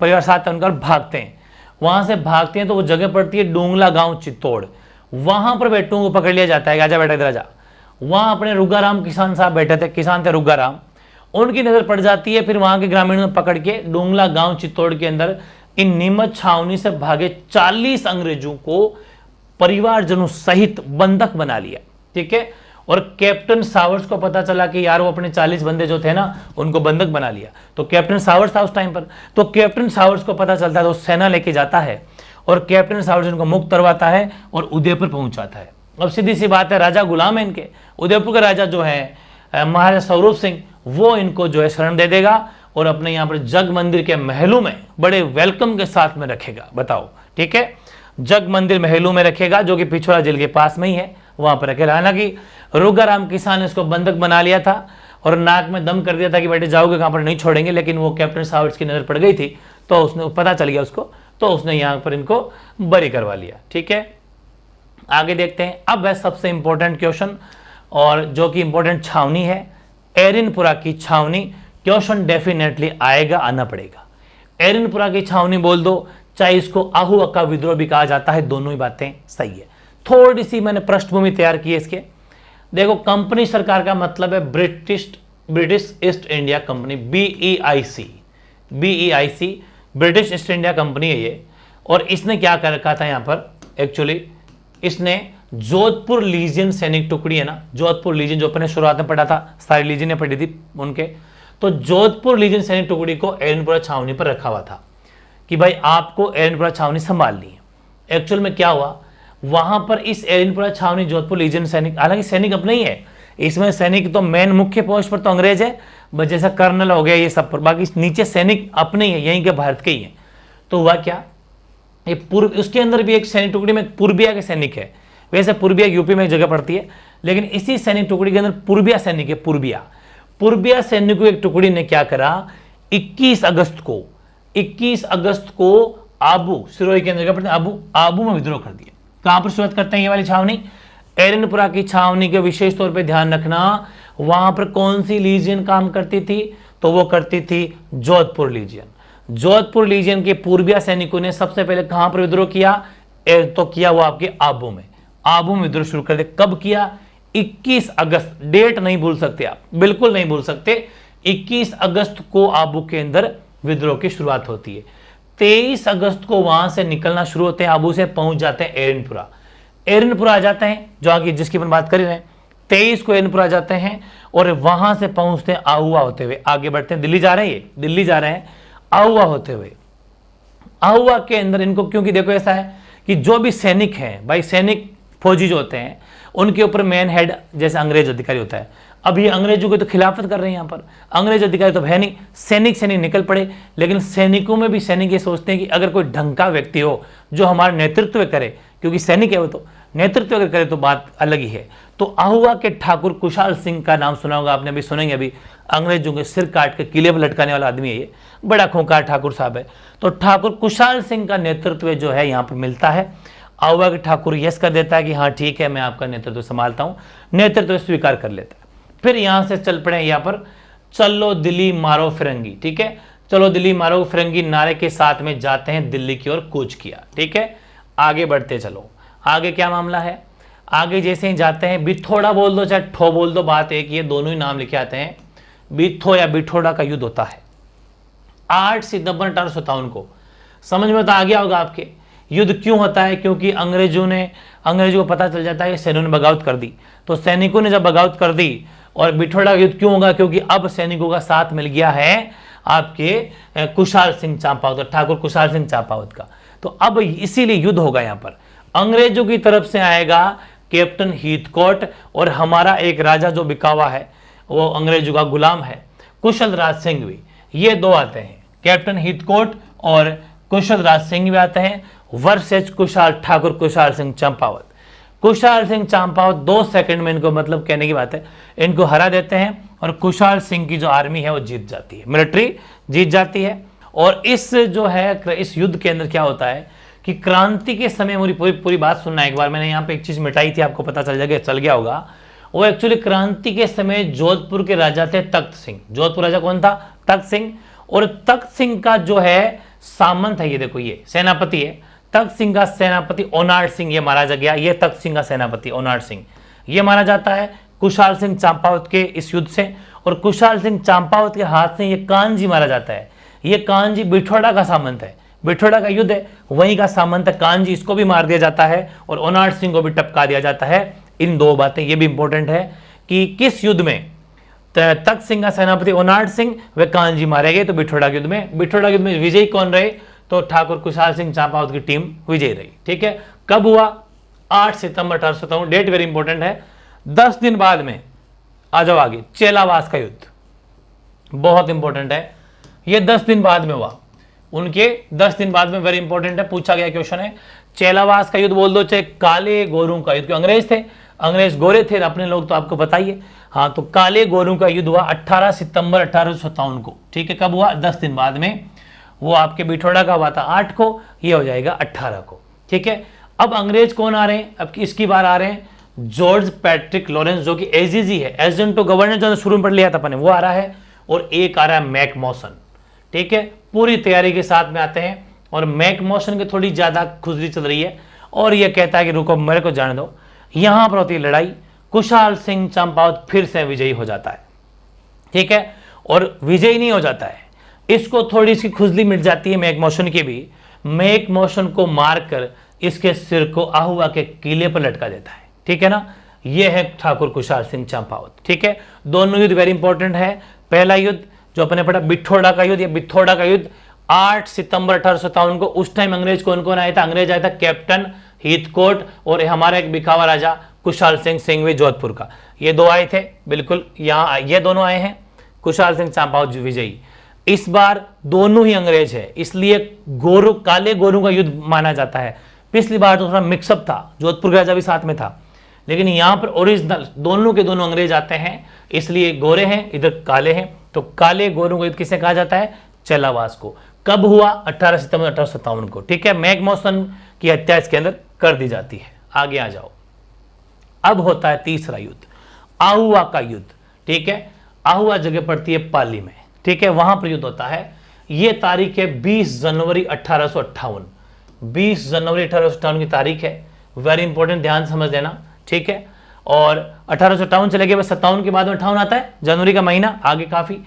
परिवार साथ उनका भागते हैं। वहां से भागते हैं तो वो जगह पड़ती है डोंगला गांव चित्तौड़, वहां पर बेटों को पकड़ लिया जाता है, आजा बेटा इधर आजा। वहां अपने रुग्गाराम किसान साहब बैठे थे, किसान थे रुग्गाराम, उनकी नजर पड़ जाती है। फिर वहां के ग्रामीणों ने पकड़ के डोंगला गांव चित्तौड़ के अंदर इन नीमच छावनी से भागे 40 अंग्रेजों को परिवारजनों सहित बंधक बना लिया, ठीक है। और कैप्टन सावर्स को पता चला कि यार वो अपने 40 बंदे जो थे ना उनको बंधक बना लिया। तो कैप्टन सावर्स था उस टाइम पर, तो कैप्टन सावर्स को पता चलता है तो सेना लेके जाता है और कैप्टन सावर्स उनको मुक्त करवाता है और उदयपुर पहुंचाता है। अब सीधी सी बात है, राजा गुलाम है इनके, उदयपुर का राजा जो है महाराजा स्वरूप सिंह, वो इनको जो है शरण दे देगा और अपने यहाँ पर जग मंदिर के महलों में बड़े वेलकम के साथ में रखेगा। बताओ, ठीक है, जग मंदिर महलों में रखेगा जो कि पिछोड़ा जेल के पास में ही है, वहां पर रखेगा। हालांकि रुग्गाराम किसान ने इसको बंधक बना लिया था और नाक में दम कर दिया था कि बेटे जाओगे कहां पर, नहीं छोड़ेंगे, लेकिन वो कैप्टन सावर्स की नजर पड़ गई थी तो उसने पता चल गया उसको, तो उसने यहां पर इनको बरी करवा लिया, ठीक है। आगे देखते हैं। अब है सबसे इंपॉर्टेंट क्वेश्चन, और जो कि इंपॉर्टेंट छावनी है, एरिनपुरा की छावनी। क्वेश्चन डेफिनेटली आएगा, आना पड़ेगा। एरिनपुरा की छावनी बोल दो, चाहे इसको आहुआ का विद्रोह भी कहा जाता है, दोनों ही बातें सही है। थोड़ी सी मैंने पृष्ठभूमि तैयार की है इसके। देखो, कंपनी सरकार का मतलब है British east India company, BEIC, British east India company है ये। और इसने क्या कर रखा था यहाँ पर, एक्चुअली इसने जोधपुर लीजियन सैनिक टुकड़ी है ना, जोधपुर लीजियन जो अपने शुरुआत में पढ़ा था, सारी लीजियन ने पढ़ी थी उनके, तो जोधपुर लीजियन सैनिक टुकड़ी को एरिनपुरा छावनी पर रखा हुआ था कि भाई आपको एरिनपुरा छावनी संभालनी है। एक्चुअल में क्या हुआ, वहां पर इस एरिनपुरा छावनी जोधपुर लीजियन सैनिक, हालांकि सैनिक अपने ही है, इसमें सैनिक तो मेन मुख्य पोस्ट पर तो अंग्रेज है, जैसा कर्नल हो गया ये सब पर, बाकी नीचे सैनिक अपने ही है, यहीं के भारत के ही है। तो हुआ क्या, ये पूर्व, उसके अंदर भी एक सैनिक टुकड़ी में पूर्बिया के सैनिक है। वैसे पूर्बिया यूपी में एक जगह पड़ती है, लेकिन इसी सैनिक टुकड़ी के अंदर पूर्बिया सैनिक है। पूर्बिया सैनिकों एक टुकड़ी ने क्या करा, 21 अगस्त को आबू, सिरोही के अंदर जगह पड़ती है आबू में विद्रोह कर दिया। कहां पर शुरुआत करते हैं ये वाली छावनी, एरिनपुरा की छावनी के विशेष तौर पे ध्यान रखना, वहां पर कौन सी लीजियन काम करती थी, तो वो करती थी जोधपुर लीजियन। जोधपुर लीजियन के पूर्बिया सैनिकों ने सबसे पहले कहां पर विद्रोह किया, तो किया वो आपके आबू में विद्रोह शुरू कर दिया। कब किया, 21 अगस्त, डेट नहीं भूल सकते आप, बिल्कुल नहीं भूल सकते। 21 अगस्त को आबू के अंदर विद्रोह की शुरुआत होती है। 23 अगस्त को वहां से निकलना शुरू होते हैं, आबू से पहुंच जाते हैं एरिनपुरा आ जाते हैं, जो आगे जिसकी अपन बात कर रहे हैं। 23 को एरिनपुरा जाते हैं और वहां से पहुंचते हैं आहुआ होते हुए, आगे बढ़ते हैं, दिल्ली जा रहे हैं आहुआ होते हुए। आहुआ के अंदर इनको, क्योंकि देखो ऐसा है कि जो भी सैनिक हैं भाई, सैनिक फौजी जो होते हैं उनके ऊपर मेन हेड जैसे अंग्रेज अधिकारी होता है। अब ये अंग्रेजों की तो खिलाफत कर रहे हैं यहाँ पर, अंग्रेज अधिकारी तो है नहीं, सैनिक निकल पड़े। लेकिन सैनिकों में भी सैनिक ये सोचते हैं कि अगर कोई ढंग का व्यक्ति हो जो हमारा नेतृत्व करे, क्योंकि सैनिक है वो, तो नेतृत्व अगर करे तो बात अलग ही है। तो आहुआ के ठाकुर कुशाल सिंह का नाम सुना होगा आपने, अभी सुनेंगे, अभी अंग्रेजों के सिर काट के किले पर लटकाने वाला आदमी है ये, बड़ा खूंखार ठाकुर साहब है। तो ठाकुर कुशाल सिंह का नेतृत्व जो है यहाँ पर मिलता है। आहुआ के ठाकुर यस कर देता है कि हाँ ठीक है, मैं आपका नेतृत्व संभालता हूँ, नेतृत्व स्वीकार कर लेता है। फिर यहाँ से चल पड़े यहाँ पर चलो दिल्ली मारो फिरंगी, ठीक है, चलो दिल्ली मारो फिरंगी नारे के साथ में जाते हैं दिल्ली की ओर कूच किया, ठीक है। आगे बढ़ते चलो, आगे क्या मामला है, आगे जैसे ही जाते हैं, बिथोड़ा बोल दो चाहे ठो बोल दो, बात एक, ये दोनों ही नाम लिखे आते हैं। बिथो या बिठोड़ा का युद्ध होता है 8 सितंबर 1857 को। समझ में तो आ गया होगा आपके युद्ध क्यों होता है, क्योंकि अंग्रेजों को पता चल जाता है कि सैनिकों ने बगावत कर दी। तो सैनिकों ने जब बगावत कर दी, और बिठोड़ा युद्ध क्यों होगा, क्योंकि अब सैनिकों का साथ मिल गया है आपके कुशाल सिंह चंपावत, ठाकुर कुशाल सिंह चंपावत का। तो अब इसीलिए युद्ध होगा यहाँ पर। अंग्रेजों की तरफ से आएगा कैप्टन हीथकोट, और हमारा एक राजा जो बिका हुआ है वो अंग्रेजों का गुलाम है कुशल राज सिंह भी, ये दो आते हैं, कैप्टन हीथकोट और कुशल राज सिंह भी आते हैं वर्सेज कुशाल ठाकुर कुशाल सिंह चंपावत। कुशाल सिंह चंपावत 2 सेकंड में, इनको मतलब कहने की बात है, इनको हरा देते हैं और कुशाल सिंह की जो आर्मी है वो जीत जाती है, मिलिट्री जीत जाती है। और इस जो है इस युद्ध के अंदर क्या होता है कि क्रांति के समय, मुझे पूरी बात सुनना है एक बार, मैंने यहाँ पे एक चीज मिटाई थी, आपको पता चल गया होगा। वो एक्चुअली क्रांति के समय जोधपुर के राजा थे तख्त सिंह। जोधपुर राजा कौन था? तख्त सिंह। और तख्त सिंह का जो है सामंत है, ये देखो ये सेनापति है, तख्त सिंह का सेनापति ओनाड सिंह ये मारा जा गया। ये तख्त सिंह का सेनापति ओनाड सिंह ये मारा जाता है कुशाल सिंह चंपावत के इस युद्ध से। और कुशाल सिंह चंपावत के हाथ से ये कानजी मारा जाता है। ये कानजी बिठोड़ा का सामंत है, बिठोड़ा का युद्ध है, वहीं का सामंत है कानजी, इसको भी मार दिया जाता है और ओनाड सिंह को भी टपका दिया जाता है। इन 2 बातें ये भी इंपॉर्टेंट है कि किस युद्ध में तख्त सिंह का सेनापति ओनाड सिंह व कानजी मारे गए। तो बिठोड़ा युद्ध में विजयी कौन रहे? तो ठाकुर कुशाल सिंह चंपावत की टीम विजयी रही, ठीक है। कब हुआ? 8 सितंबर 1857, डेट वेरी इंपॉर्टेंट है। 10 दिन बाद में, आ जाओ आगे, चेलावास का युद्ध बहुत इंपॉर्टेंट है। ये 10 दिन बाद में हुआ, उनके 10 दिन बाद में, वेरी इंपॉर्टेंट है, पूछा गया क्वेश्चन है। चेलावास का युद्ध बोल दो चाहे काले गोरों का युद्ध, क्योंकि अंग्रेज थे, अंग्रेज गोरे थे, अपने लोग तो आपको बताइए। हाँ, तो काले गोरों का युद्ध हुआ 18 सितंबर 1857 को, ठीक है। कब हुआ? 10 दिन बाद में। वो आपके बिठोड़ा का हुआ था 8 को, ये हो जाएगा 18 को, ठीक है। अब अंग्रेज कौन आ रहे हैं? अब इसकी बार आ रहे हैं जॉर्ज पैट्रिक लॉरेंस, जो कि एजीजी है, एजेंट टू गवर्नर, जो शुरू में पढ़ लिया था अपन ने, वो आ रहा है। और एक आ रहा है मैक मॉसन, ठीक है। पूरी तैयारी के साथ में आते हैं और मैक मॉसन की थोड़ी ज्यादा खुजली चल रही है और ये कहता है कि रुको, मेरे को जाने दो। यहां पर होती है लड़ाई, कुशाल सिंह चंपावत फिर से विजयी हो जाता है, ठीक है। और विजयी नहीं हो जाता है, इसको थोड़ी सी खुजली मिट जाती है मैक मॉसन की भी। मैक मॉसन को मारकर इसके सिर को आहुआ के किले पर लटका देता है, ठीक है ना। यह है ठाकुर कुशाल सिंह चंपावत, ठीक है। दोनों युद्ध वेरी इंपॉर्टेंट है। पहला युद्ध जो अपने पढ़ा बिठोड़ा का युद्ध या बिथोड़ा का युद्ध 8 सितंबर 1857 को। उस टाइम अंग्रेज कौन कौन आया था? अंग्रेज आया था कैप्टन हीथकोट और हमारा एक बिकावा राजा कुशाल सिंह सिंघवी जोधपुर का, ये 2 आए थे, बिल्कुल यहाँ ये दोनों आए हैं, कुशाल सिंह चंपावत विजयी। इस बार दोनों ही अंग्रेज है, इसलिए गोरू काले गोरू का युद्ध माना जाता है। पिछली बार तो थोड़ा मिक्सअप था, जोधपुर का राजा भी साथ में था, लेकिन यहाँ पर ओरिजिनल दोनों के दोनों अंग्रेज आते हैं, इसलिए गोरे हैं, इधर काले हैं। तो काले गोरों का युद्ध किसे कहा जाता है? चेलावास को। कब हुआ? 18 सितंबर 1857 को, ठीक है। मैक मॉसन की हत्या इसके अंदर कर दी जाती है। आगे आ जाओ, अब होता है तीसरा युद्ध, आहुआ का युद्ध, ठीक है। आहुआ जगह पड़ती है पाली में, ठीक है, वहां पर युद्ध होता है। यह तारीख है 20 जनवरी 1858, 20 जनवरी 1858 की तारीख है, वेरी इंपॉर्टेंट, ध्यान समझ देना, ठीक है। और 1858 चले गए, बस 57 के बाद में 58 आता है, जनवरी का महीना, आगे काफी।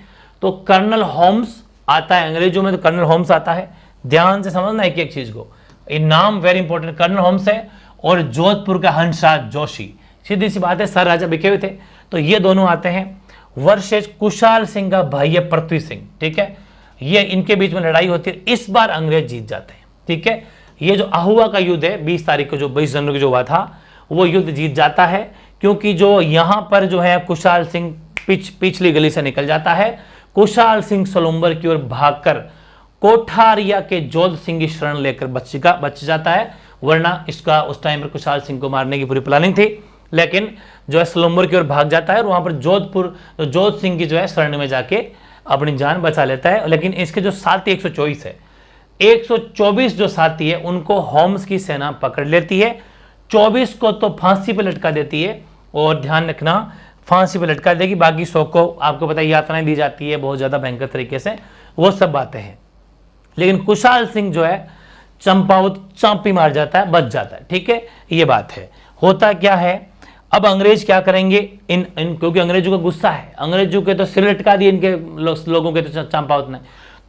तो कर्नल होम्स आता है, अंग्रेजों में तो कर्नल होम्स आता है, ध्यान से समझना एक एक चीज को, ये नाम वेरी इंपॉर्टेंट, कर्नल होम्स है। और जोधपुर का हंसराज जोशी, सीधी सी बात है, सर राजा बिके हुए थे, तो ये दोनों आते हैं। वर्सेस कुशाल सिंह का भाई है पृथ्वी सिंह, ठीक है। ये इनके बीच में लड़ाई होती है, इस बार अंग्रेज जीत जाते हैं, ठीक है। ये जो आहुआ का युद्ध है 20 तारीख को, जो 20 जनवरी को जो हुआ था, वो युद्ध जीत जाता है, क्योंकि जो यहां पर जो है कुशाल सिंह पिछली गली से निकल जाता है। कुशाल सिंह सलुम्बर की ओर भागकर कोठारिया के जोध सिंह की शरण लेकर बच जाता है, वरना इसका उस टाइम पर कुशाल सिंह को मारने की पूरी प्लानिंग थी, लेकिन जो है सलुम्बर की ओर भाग जाता है और वहां पर जोध सिंह की जो है शरण में जाके अपनी जान बचा लेता है। लेकिन इसके जो साथी 124 है, 124 जो साथी है उनको होम्स की सेना पकड़ लेती है, 24 को तो फांसी पर लटका देती है, और ध्यान रखना फांसी पर लटका देगी, बाकी 100 को आपको पता है यातनाएं दी जाती है बहुत ज्यादा भयंकर तरीके से, वो सब बातें हैं। लेकिन कुशाल सिंह जो है चंपावत चांपी मार जाता है, बच जाता है, ठीक है, ये बात है। होता क्या है, अब अंग्रेज क्या करेंगे, इन क्योंकि अंग्रेजों का गुस्सा है, अंग्रेजों के तो सिर लटका दिए इनके लोगों के तो चंपावत ने,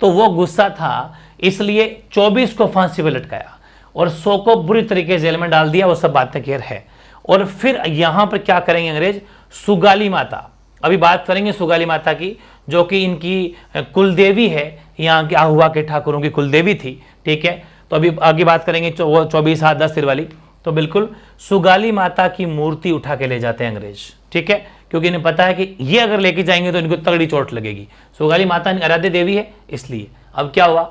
तो वो गुस्सा था, इसलिए 24 को फांसी पर लटकाया और 100 को बुरी तरीके जेल में डाल दिया, वो सब बातें क्लियर है। और फिर यहां पर क्या करेंगे अंग्रेज, सुगाली माता, अभी बात करेंगे सुगाली माता की, जो कि इनकी कुलदेवी है, यहाँ के आहुआ के ठाकुरों की कुलदेवी थी, ठीक है। तो अभी आगे बात करेंगे वो 24 हाथ 10 सिर वाली, तो बिल्कुल सुगाली माता की मूर्ति उठा के ले जाते हैं अंग्रेज, ठीक है, क्योंकि इन्हें पता है कि ये अगर लेके जाएंगे तो इनको तगड़ी चोट लगेगी। सुगाली माता आराध्य देवी है, इसलिए अब क्या हुआ,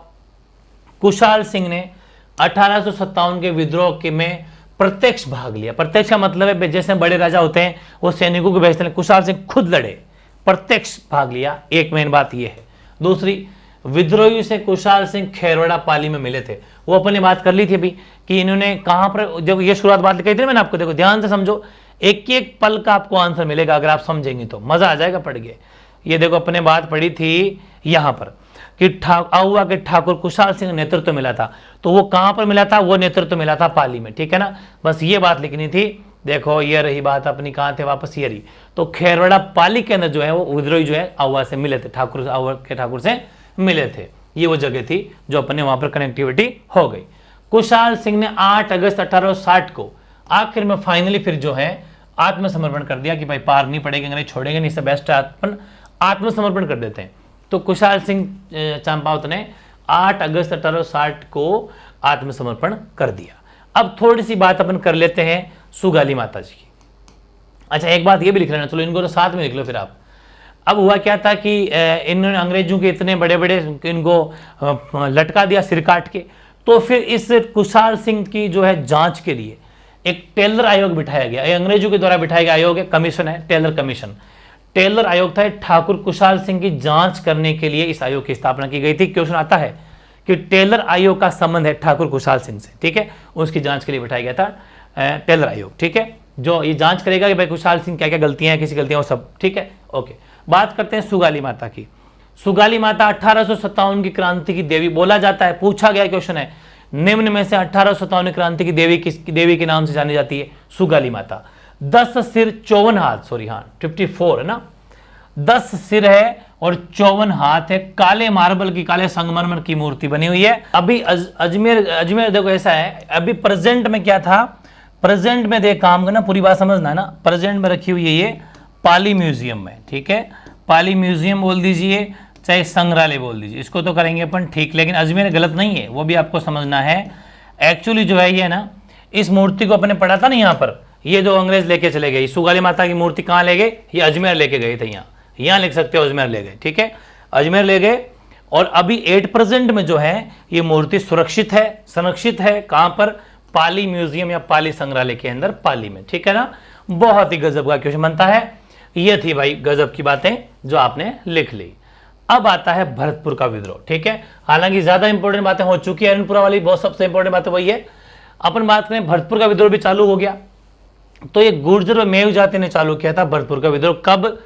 कुशाल सिंह ने 1857 के विद्रोह के में प्रत्यक्ष भाग लिया। प्रत्यक्ष का मतलब है जैसे बड़े राजा होते हैं वो सैनिकों को भेजते हैं, कुशाल सिंह खुद लड़े, प्रत्यक्ष भाग लिया, एक मेन बात यह है। दूसरी, विद्रोही से कुशाल सिंह खेरवड़ा पाली में मिले थे, वो अपने बात कर ली थी अभी कि इन्होंने कहां पर, जब ये शुरुआत बात कही थी मैंने आपको, देखो ध्यान से समझो, एक एक पल का आपको आंसर मिलेगा, अगर आप समझेंगे तो मजा आ जाएगा पढ़ के। ये देखो अपने बात पढ़ी थी यहां पर कि आहुआ के ठाकुर कुशाल सिंह नेतृत्व मिला था, तो वो कहां पर मिला था, वो नेतृत्व मिला था पाली में, ठीक है ना, बस ये बात लिखनी थी। देखो ये रही बात अपनी, कहां थे वापस, ये रही, तो खेरवड़ा पाली के अंदर जो है वो विद्रोही जो है आहुआ से मिले थे, आहुआ के ठाकुर से मिले थे, ये वो जगह थी जो अपने वहां पर कनेक्टिविटी हो गई। कुशाल सिंह ने 8 अगस्त 1860 को आखिर में फाइनली फिर जो है आत्मसमर्पण कर दिया कि भाई पार नहीं पड़ेगा, अंग्रेज छोड़ेंगे नहीं, इससे बेस्ट आत्मसमर्पण कर देते हैं। तो कुशाल सिंह चंपावत ने 8 अगस्त 1860 को आत्मसमर्पण कर दिया। अब थोड़ी सी बात अपन कर लेते हैं सुगाली माता जी की। अच्छा एक बात ये भी लिख लेना, चलो इनको तो साथ में लिख लो फिर आप। अब हुआ क्या था कि इन्होंने अंग्रेजों के इतने बड़े बड़े इनको लटका दिया सिर काट के, तो फिर इस कुशाल सिंह की जो है जांच के लिए एक टेलर आयोग बिठाया गया, अंग्रेजों के द्वारा बिठाया गया आयोग है, कमीशन है, टेलर कमीशन। टेलर आयोग था, ठाकुर कुशाल सिंह की जांच करने के लिए इस आयोग की स्थापना की गई थी। क्वेश्चन आता है कि टेलर आयोग का संबंध है ठाकुर कुशाल सिंह से, ठीक है, उसकी जांच के लिए बिठाया गया था टेलर आयोग, ठीक है, जो ये जांच करेगा कि भाई कुशाल सिंह क्या क्या गलतियां हैं, किसी गलतियां, वो सब, ठीक है, ओके। बात करते हैं सुगाली माता की। सुगाली माता 1857 की क्रांति की देवी बोला जाता है, पूछा गया क्वेश्चन है, निम्न में से 1857 क्रांति की देवी किस देवी के नाम से जानी जाती है, सुगाली माता। 10 सिर 54 हाथ, सॉरी हाँ 54 है ना, 10 सिर है और 54 हाथ है, काले मार्बल की, काले संगमरमर की मूर्ति बनी हुई है। अभी अजमेर देखो ऐसा है, अभी प्रेजेंट में क्या था, प्रेजेंट में देख काम करना, पूरी बात समझना है ना, प्रेजेंट में रखी हुई है ये पाली म्यूजियम में, ठीक है, पाली म्यूजियम बोल दीजिए चाहे संग्रहालय बोल दीजिए, इसको तो करेंगे अपन, ठीक, लेकिन अजमेर गलत नहीं है, वो भी आपको समझना है। एक्चुअली जो है ये ना, इस मूर्ति को अपने पढ़ा था ना यहाँ पर, ये जो अंग्रेज लेके चले गए सुगाली माता की मूर्ति कहाँ ले गए, ये अजमेर लेके गए थे, यहाँ लिख सकते हो अजमेर ले गए, ठीक है, अजमेर ले गए। और अभी एट प्रेजेंट में जो है ये मूर्ति सुरक्षित है, संरक्षित है, कहाँ पर, पाली म्यूजियम या पाली संग्रहालय के अंदर, पाली में, ठीक है ना। बहुत ही गजब का क्वेश्चन बनता है। ये थी भाई गजब की बातें जो आपने लिख ली। अब आता है भरतपुर का विद्रोह, ठीक है, हालांकि ज्यादा इंपॉर्टेंट बातें हो चुकी है, अरुणपुरा वाली बहुत सबसे इंपॉर्टेंट बात वही है। अपन बात करें भरतपुर का विद्रोह भी चालू हो गया, तो ये गुर्जर व मेव जाति ने चालू किया था भरतपुर का विद्रोह। कब,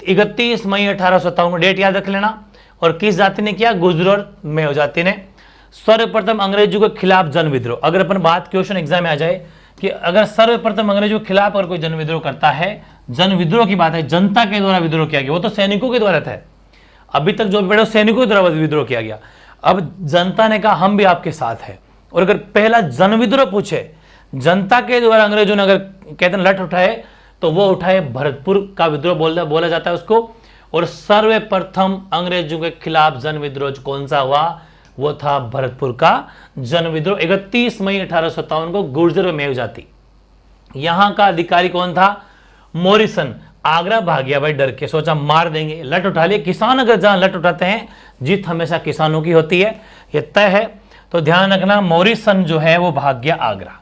31 मई 1857 को, डेट याद रख लेना। और किस जाति ने किया, गुर्जर और मेव जाति ने। सर्वप्रथम अंग्रेजों के खिलाफ जन विद्रोह, अगर अपन बात क्वेश्चन एग्जाम में आ जाए कि अगर सर्वप्रथम अंग्रेजों के खिलाफ अगर कोई जन विद्रोह करता है, जन विद्रोह की बात है, जनता के द्वारा विद्रोह किया गया, वो तो सैनिकों के द्वारा था, अभी तक जो बड़े सैनिकों के द्वारा विद्रोह किया गया। अब जनता ने कहा हम भी आपके साथ है, और अगर पहला जन विद्रोह पूछे, जनता के द्वारा अंग्रेजों ने अगर कहते हैं लठ उठाए, तो वो उठाए भरतपुर का विद्रोह बोला जाता है उसको। और सर्वप्रथम अंग्रेजों के खिलाफ जन विद्रोह कौन सा हुआ, वो था भरतपुर का जन विद्रोह, 31 मई 1857 को, गुर्जर व मेव जाति, यहां का अधिकारी कौन था? मॉरिसन। आगरा भाग गया भाई डर के, सोचा मार देंगे, लट उठा लिए। किसान अगर जहां लट उठाते हैं, जीत हमेशा किसानों की होती है, ये तय है। तो ध्यान रखना, मॉरिसन जो है वो भाग गया आगरा।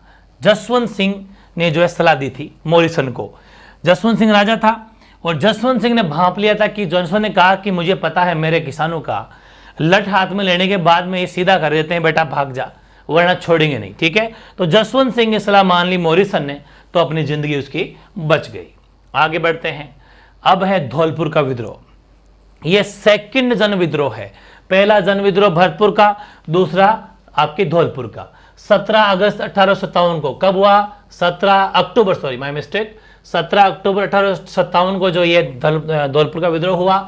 जसवंत सिंह ने जो है सलाह दी थी मॉरिसन को। जसवंत सिंह राजा था और जसवंत सिंह ने भांप लिया था कि जसवंत ने कहा कि मुझे पता है मेरे किसानों का, लठ हाथ में लेने के बाद में ये सीधा कर देते हैं, बेटा भाग जा, वरना छोड़ेंगे नहीं, ठीक है। तो जसवंत सिंह ने सलाह मान ली मॉरिसन ने, तो अपनी जिंदगी उसकी बच गई। आगे बढ़ते हैं। अब है धौलपुर का विद्रोह। यह सेकंड जन विद्रोह है। पहला जन विद्रोह भरतपुर का, दूसरा आपके धौलपुर का। 17 अगस्त 1857 को कब हुआ? 17 अक्टूबर, सॉरी माय मिस्टेक, 17 अक्टूबर 1857 को जो ये धौलपुर का विद्रोह हुआ।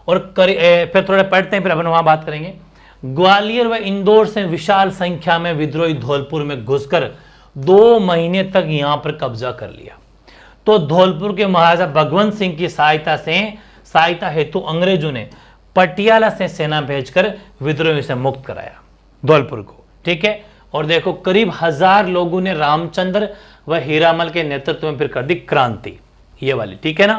और फिर थोड़ा पढ़ते हैं, फिर अपन वहां बात करेंगे। ग्वालियर व इंदौर से विशाल संख्या में विद्रोही धौलपुर में घुसकर 2 महीने तक यहां पर कब्जा कर लिया। तो धौलपुर के महाराजा भगवंत सिंह की सहायता हेतु अंग्रेजों ने पटियाला से सेना भेजकर विद्रोहियों से मुक्त कराया धौलपुर को, ठीक है। और देखो करीब 1000 लोगों ने रामचंद्र व हीरामल के नेतृत्व में फिर कर दी क्रांति, ये वाली, ठीक है ना।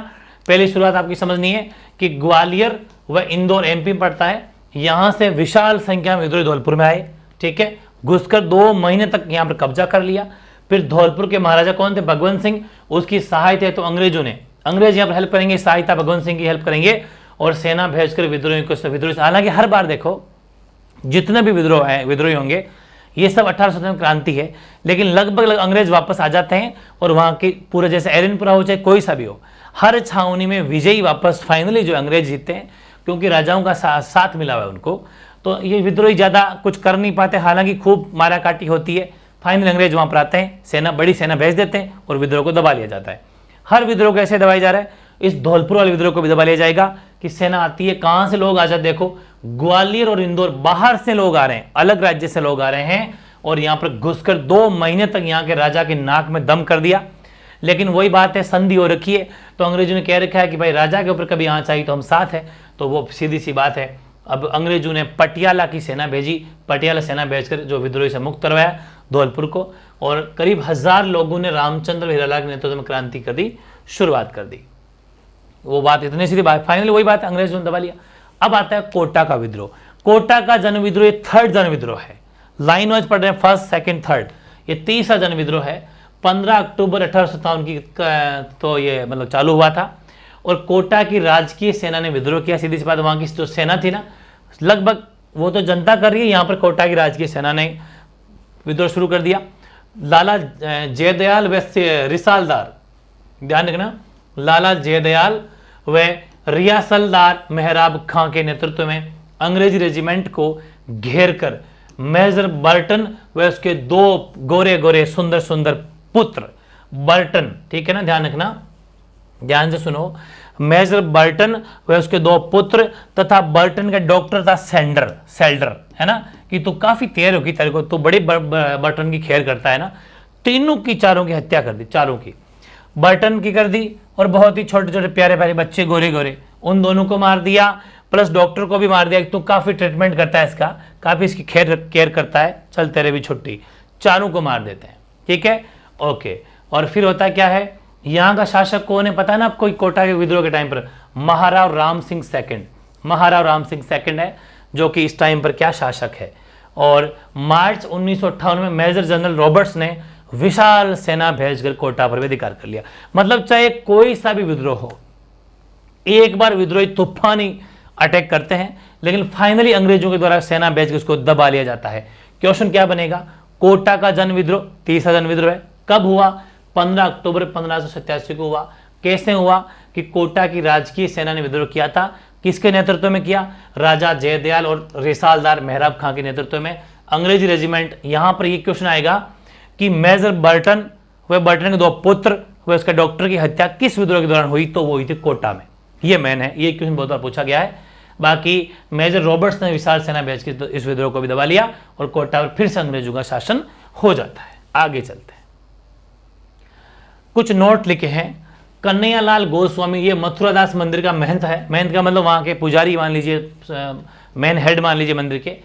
पहली शुरुआत आपकी समझनी है कि ग्वालियर व इंदौर एमपी में पड़ता है, यहां से विशाल संख्या में विद्रोही धौलपुर में आए, ठीक है। घुसकर 2 महीने तक यहां पर कब्जा कर लिया। फिर धौलपुर के महाराजा कौन थे? भगवंत सिंह। उसकी सहायता है तो अंग्रेजों ने, अंग्रेज यहां पर हेल्प करेंगे, सहायता भगवंत सिंह की हेल्प करेंगे और सेना भेजकर विद्रोहियों को हालांकि हर बार देखो जितने भी विद्रोही होंगे ये सब 1857 क्रांति है, लेकिन लगभग अंग्रेज वापस आ जाते हैं और वहां के पूरे, जैसे एरनपुरा हो चाहे कोई सा भी हो, हर छावनी में विजयी वापस फाइनली जो अंग्रेज जीतते हैं, क्योंकि राजाओं का साथ मिला हुआ है उनको। तो ये विद्रोही ज्यादा कुछ कर नहीं पाते, हालांकि खूब मारा काटी होती है। फाइनली अंग्रेज वहां पर आते हैं, बड़ी सेना भेज देते हैं और विद्रोह को दबा लिया जाता है। हर विद्रोह को ऐसे दबाया जा रहा है, इस धौलपुर वाले विद्रोह को भी दबा लिया जाएगा कि सेना आती है, कहां से लोग आ जाते, देखो ग्वालियर और इंदौर, बाहर से लोग आ रहे हैं, अलग राज्य से लोग आ रहे हैं और यहां पर घुसकर 2 महीने तक यहां के राजा के नाक में दम कर दिया। लेकिन वही बात है, संधि हो रखी है, तो अंग्रेजों ने कह रखा है कि भाई राजा के ऊपर कभी आंच आई तो हम साथ हैं, तो वो सीधी सी बात है। अब अंग्रेजों ने पटियाला की सेना भेजी, पटियाला सेना भेजकर जो विद्रोही से मुक्त करवाया धौलपुर को, और करीब 1000 लोगों ने रामचंद्र हीरालाल के नेतृत्व में क्रांति कर दी, शुरुआत कर दी। वो बात इतनी सीधी बात, फाइनली वही बात अंग्रेजों ने दबा लिया। अब आता है कोटा का विद्रोह। कोटा का जन विद्रोह थर्ड जन विद्रोह है, लाइन वाइज पढ़ रहे हैं, फर्स्ट सेकंड थर्ड, ये तीसरा जन विद्रोह है। 15 अक्टूबर 1857 की तो ये मतलब चालू हुआ था और कोटा की राजकीय सेना ने विद्रोह किया। सीधी सी बात, वहां की जो सेना थी ना, लगभग वो तो जनता कर रही है, यहां पर कोटा की राजकीय सेना ने विद्रोह शुरू कर दिया। लाला जयदयाल व रिसालदार, ध्यान रखना, लाला जयदयाल व रियासलदार मेहराब खां के नेतृत्व में अंग्रेजी रेजिमेंट को घेर कर मेजर बर्टन व उसके 2 गोरे गोरे सुंदर सुंदर पुत्र, बर्टन, ठीक है ना, ध्यान रखना, ध्यान से सुनो, मेजर बर्टन व उसके 2 पुत्र तथा बर्टन का डॉक्टर था सेल्डर, है ना, कि तू काफी तेज होगी, तेरे को तू बड़ी बर्टन की खेर करता है ना। चारों की हत्या कर दी, चारों की, बर्टन की कर दी और बहुत ही छोटे छोटे प्यारे प्यारे बच्चे गोरे गोरे, उन दोनों को मार दिया, प्लस डॉक्टर को भी मार दिया कि तू काफी ट्रीटमेंट करता है इसका, काफी इसकी केयर करता है, चल तेरे भी छुट्टी। चारों को मार देते हैं, ठीक है, ओके। और फिर होता क्या है, यहां का शासक कौन है पता है ना आपको? कोटा के विद्रोह के टाइम पर महाराव राम सिंह सेकंड है, जो कि इस टाइम पर क्या शासक है। और मार्च 1958 में मेजर जनरल रॉबर्ट्स ने विशाल सेना भेजकर कोटा पर भी अधिकार कर लिया। मतलब चाहे कोई सा भी विद्रोह हो, एक बार विद्रोही तूफानी अटैक करते हैं, लेकिन फाइनली अंग्रेजों के द्वारा सेना भेजकर उसको दबा लिया जाता है। क्वेश्चन क्या बनेगा? कोटा का जन विद्रोह तीसरा जन विद्रोह है, कब हुआ? 15 अक्टूबर 1587 को हुआ। कैसे हुआ? कि कोटा की राजकीय सेना ने विद्रोह किया था। किसके नेतृत्व में किया? राजा जयदयाल और रिसालदार मेहराब खां के नेतृत्व में अंग्रेजी रेजिमेंट। यहां पर यह क्वेश्चन आएगा कि मेजर बर्टन व बर्टन के 2 पुत्र व उसके डॉक्टर की हत्या किस विद्रोह के दौरान हुई? तो वो हुई थी कोटा में। ये मैन है, ये क्वेश्चन बहुत बार पूछा गया है। बाकी मेजर रॉबर्ट्स ने विशाल सेना भेज के इस विद्रोह को भी दबा लिया और कोटा पर फिर से अंग्रेजों का शासन हो जाता है। आगे चलते हैं, कुछ नोट लिखे हैं। कन्हैयालाल गोस्वामी, ये मथुरादास मंदिर का महंत है, महंत का मतलब वहां के पुजारी मान लीजिए, मेन हेड मान लीजिए मंदिर के।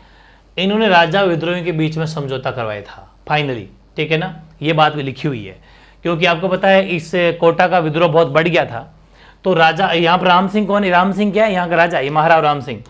इन्होंने राजा विद्रोहियों के बीच में समझौता करवाया था फाइनली, ठीक है ना, ये बात भी लिखी हुई है। क्योंकि आपको पता है इस कोटा का विद्रोह बहुत बढ़ गया था। तो राजा यहाँ पर राम सिंह कौन है? राम सिंह क्या है? यहाँ का राजा, ये महाराव राम सिंह।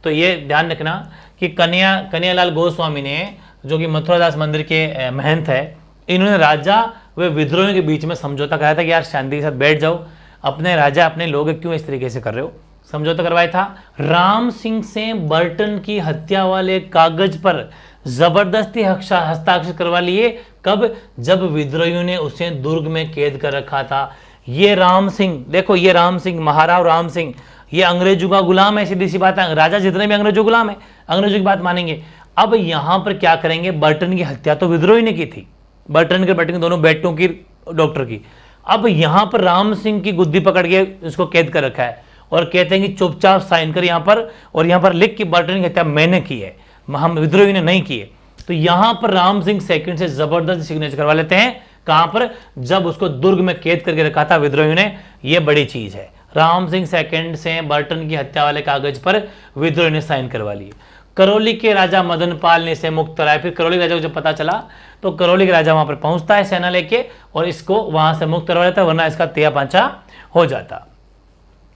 तो ये ध्यान रखना कि कन्हैयालाल गोस्वामी ने, जो कि मथुरादास मंदिर के महंत है, इन्होंने राजा व विद्रोहियों के बीच में समझौता कराया था कि यार शांति के साथ बैठ जाओ, अपने राजा अपने लोग क्यों इस तरीके से कर रहे हो, समझौता करवाया था। राम सिंह से बर्टन की हत्या वाले कागज पर जबरदस्ती हस्ताक्षर करवा लिए। कब? जब विद्रोहियों ने उसे दुर्ग में कैद कर रखा था। ये राम सिंह, देखो ये राम सिंह, महाराव राम सिंह, ये अंग्रेजों का गुलाम है, सीधी सी बात है। राजा जितने भी अंग्रेजों गुलाम है, अंग्रेजों की बात मानेंगे। अब यहां पर क्या करेंगे? बर्टन की हत्या तो विद्रोही ने की थी, बर्टन के दोनों बेटों की, डॉक्टर की। अब यहां पर राम सिंह की गुद्दी पकड़ के उसको कैद कर रखा है और कहते हैं कि चुपचाप साइन कर यहां पर, और यहां पर लिख कि बर्टन की हत्या मैंने की है, हम विद्रोही ने नहीं की है। तो यहां पर राम सिंह सेकंड से जबरदस्त सिग्नेचर करवा लेते हैं। कहां पर? जब उसको दुर्ग में कैद करके रखा था विद्रोहियों ने। यह बड़ी चीज है। राम सिंह सेकंड से बर्टन की हत्या वाले कागज पर विद्रोही ने साइन करवा लिए। करौली के राजा मदन पाल ने इसे मुक्त कराया। फिर करौली राजा को जब पता चला तो करौली के राजा वहां पर पहुंचता है सेना लेके और इसको वहां से मुक्त करवा लेता है, वरना इसका तिया पांचा हो जाता।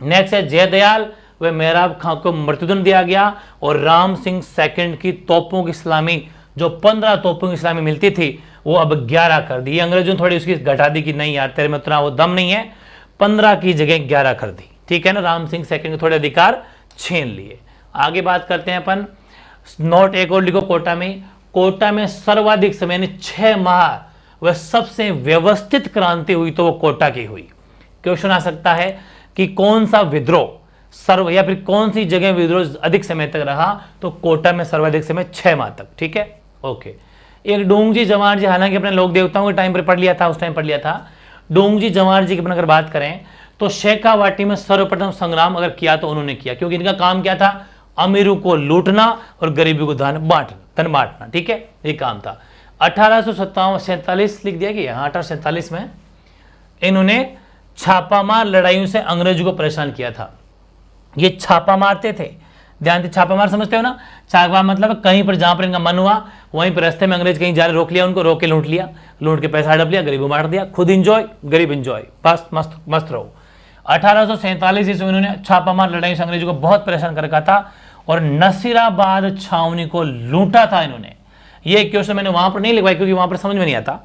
नेक्स्ट है जयदयाल व मेहराब खां को मृत्युदंड दिया गया और राम सिंह सेकंड की तोपों की सलामी, जो 15 तोपों की सलामी मिलती थी, वो अब 11 कर दी। अंग्रेजों ने थोड़ी उसकी घटा दी कि नहीं यार तेरे में उतना वो दम नहीं है, 15 की जगह 11 कर दी। ठीक है ना, राम सिंह सेकंड के थोड़े अधिकार छीन लिए। आगे बात करते हैं अपन, नोट एक और लिखो, कोटा में सर्वाधिक समय यानी 6 माह वह सबसे व्यवस्थित क्रांति हुई तो वो कोटा की हुई। क्वेश्चन आ सकता है कि कौन सा विद्रोह सर्व, या फिर कौन सी जगह विद्रोह अधिक समय तक रहा? तो कोटा में सर्वाधिक समय 6 माह तक। ठीक है, ओके। एक डोंगजी जवाहर जी, हालांकि अपने लोक देवताओं के टाइम पर पढ़ लिया था, उस टाइम पढ़ लिया था। डोंगजी जवाहर जी की अपन अगर बात करें तो शेखावाटी में सर्वप्रथम संग्राम अगर किया तो उन्होंने किया, क्योंकि इनका काम क्या था? अमीरों को लूटना और गरीबों को धन बांटना। ठीक है, ये काम था। 1847 लिख दिया गया, 1847 में इन्होंने छापामार लड़ाइयों से अंग्रेजों को परेशान किया था। ये छापा मारते थे, ध्यान से, छापामार समझते हो ना? छापा मतलब कहीं पर जहां पर इनका मन हुआ वहीं पर रास्ते में अंग्रेज कहीं जा रहे रोक लिया, उनको रोक के लूट लिया, लूट के पैसा हड़प लिया, गरीबों मार दिया, खुद इंजॉय, गरीब इंजॉय, बस मस्त रहो। 1847 ईस्वी में इन्होंने छापामार लड़ाई से अंग्रेजों को बहुत परेशान कर रखा था और नसीराबाद छावनी को लूटा था इन्होंने। ये क्वेश्चन मैंने वहां पर नहीं लिखवाया क्योंकि वहां पर समझ में नहीं आता,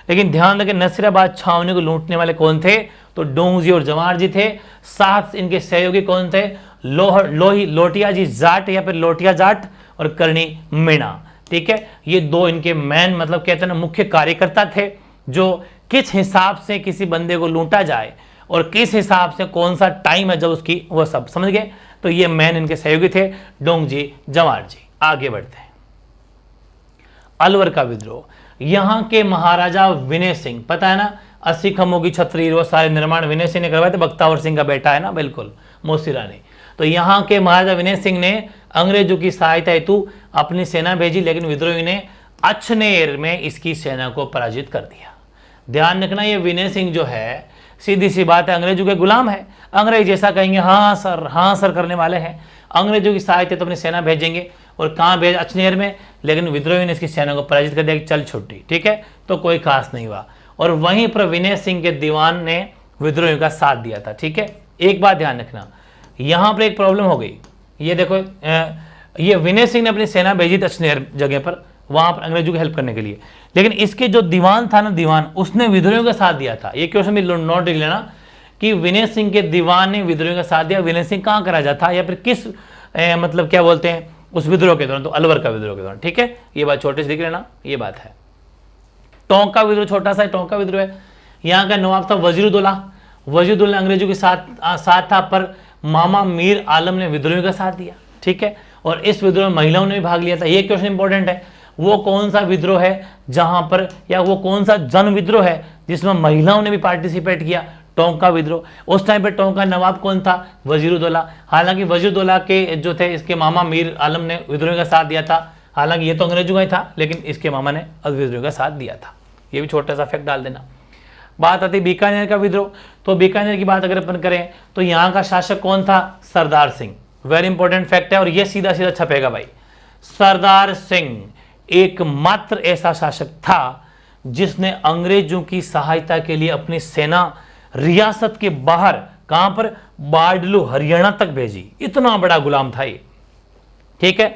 लेकिन ध्यान रखें नसीराबाद छावनी को लूटने वाले कौन थे? तो डोंगजी और जवाहर जी थे। साथ इनके सहयोगी कौन थे? लोटिया जी जाट या फिर लोटिया जाट और करणी मीणा। ठीक है, ये दो इनके मैन, मतलब कहते हैं ना, मुख्य कार्यकर्ता थे, जो किस हिसाब से किसी बंदे को लूटा जाए और किस हिसाब से कौन सा टाइम है जब उसकी, वो सब समझ गए। तो ये मैन इनके सहयोगी थे, डोंगजी जवाहर जी। आगे बढ़ते हैं, अलवर का विद्रोह। यहां के महाराजा विनय सिंह, पता है ना, 80 खम्भों की छतरी, वो सारे निर्माण विनय सिंह ने करवाए थे, बख्तावर सिंह का बेटा है ना, बिल्कुल, मोसीरा ने। तो यहाँ के महाराजा विनय सिंह ने अंग्रेजों की सहायता हेतु अपनी सेना भेजी, लेकिन विद्रोही ने अछनेर में इसकी सेना को पराजित कर दिया। ध्यान रखना, ये विनय सिंह जो है, सीधी सी बात है, अंग्रेजों के गुलाम है। अंग्रेज जैसा कहेंगे हाँ सर करने वाले हैं। अंग्रेजों की सहायता तो अपनी सेना भेजेंगे, और कहाँ भेज? अछनेर में। लेकिन विद्रोही ने इसकी सेना को पराजित कर दिया कि चल छुट्टी। ठीक है, तो कोई खास नहीं हुआ। और वहीं पर विनय सिंह के दीवान ने विद्रोहियों का साथ दिया था। ठीक है, एक बात ध्यान रखना, यहां पर एक प्रॉब्लम हो गई। ये देखो, ये विनय सिंह ने अपनी सेना भेजी थी अछनेर जगह पर, वहां पर अंग्रेजों की हेल्प करने के लिए, लेकिन इसके जो दीवान था ना, दीवान, उसने विद्रोहियों का साथ दिया था। ये क्वेश्चन भी नोट लिख लेना कि विनय सिंह के दीवान ने विद्रोहियों का साथ दिया। विनय सिंह कहां का राजा था, या फिर किस मतलब क्या बोलते हैं उस विद्रोह के दौरान? तो अलवर का विद्रोह के दौरान। ठीक है, ये बात छोटे से लिख लेना, ये बात है। टोंक का विद्रोह, छोटा सा टोंक का विद्रोह है। यहाँ का नवाब था वजीरुद्दौला। वजीरुद्दौला अंग्रेजों के साथ था, पर मामा मीर आलम ने विद्रोहियों का साथ दिया। ठीक है, और इस विद्रोह में महिलाओं ने भी भाग लिया था। ये क्वेश्चन इंपॉर्टेंट है, वो कौन सा विद्रोह है जहां पर, या वो कौन सा जन विद्रोह है जिसमें महिलाओं ने भी पार्टिसिपेट किया? टोंक का विद्रोह। उस टाइम पे टोंक का नवाब कौन था? वजीरुद्दौला। हालांकि वजीरुद्दौला के जो थे, इसके मामा मीर आलम ने विद्रोह का साथ दिया था। हालांकि ये तो अंग्रेजों का ही था, लेकिन इसके मामा ने विद्रोह का साथ दिया था। ये भी छोटा सा फैक्ट डाल देना। बात आती है बीकानेर का विद्रोह। तो बीकानेर की बात अगर अपन करें तो यहाँ का शासक कौन था? Sardar Singh. Very important fact है, और ये सीधा सीधा छपेगा भाई। सरदार सिंह एकमात्र ऐसा शासक था जिसने अंग्रेजों की सहायता के लिए अपनी सेना रियासत के बाहर, कहां पर, बाडलू हरियाणा तक भेजी। इतना बड़ा गुलाम था ये, ठीक है,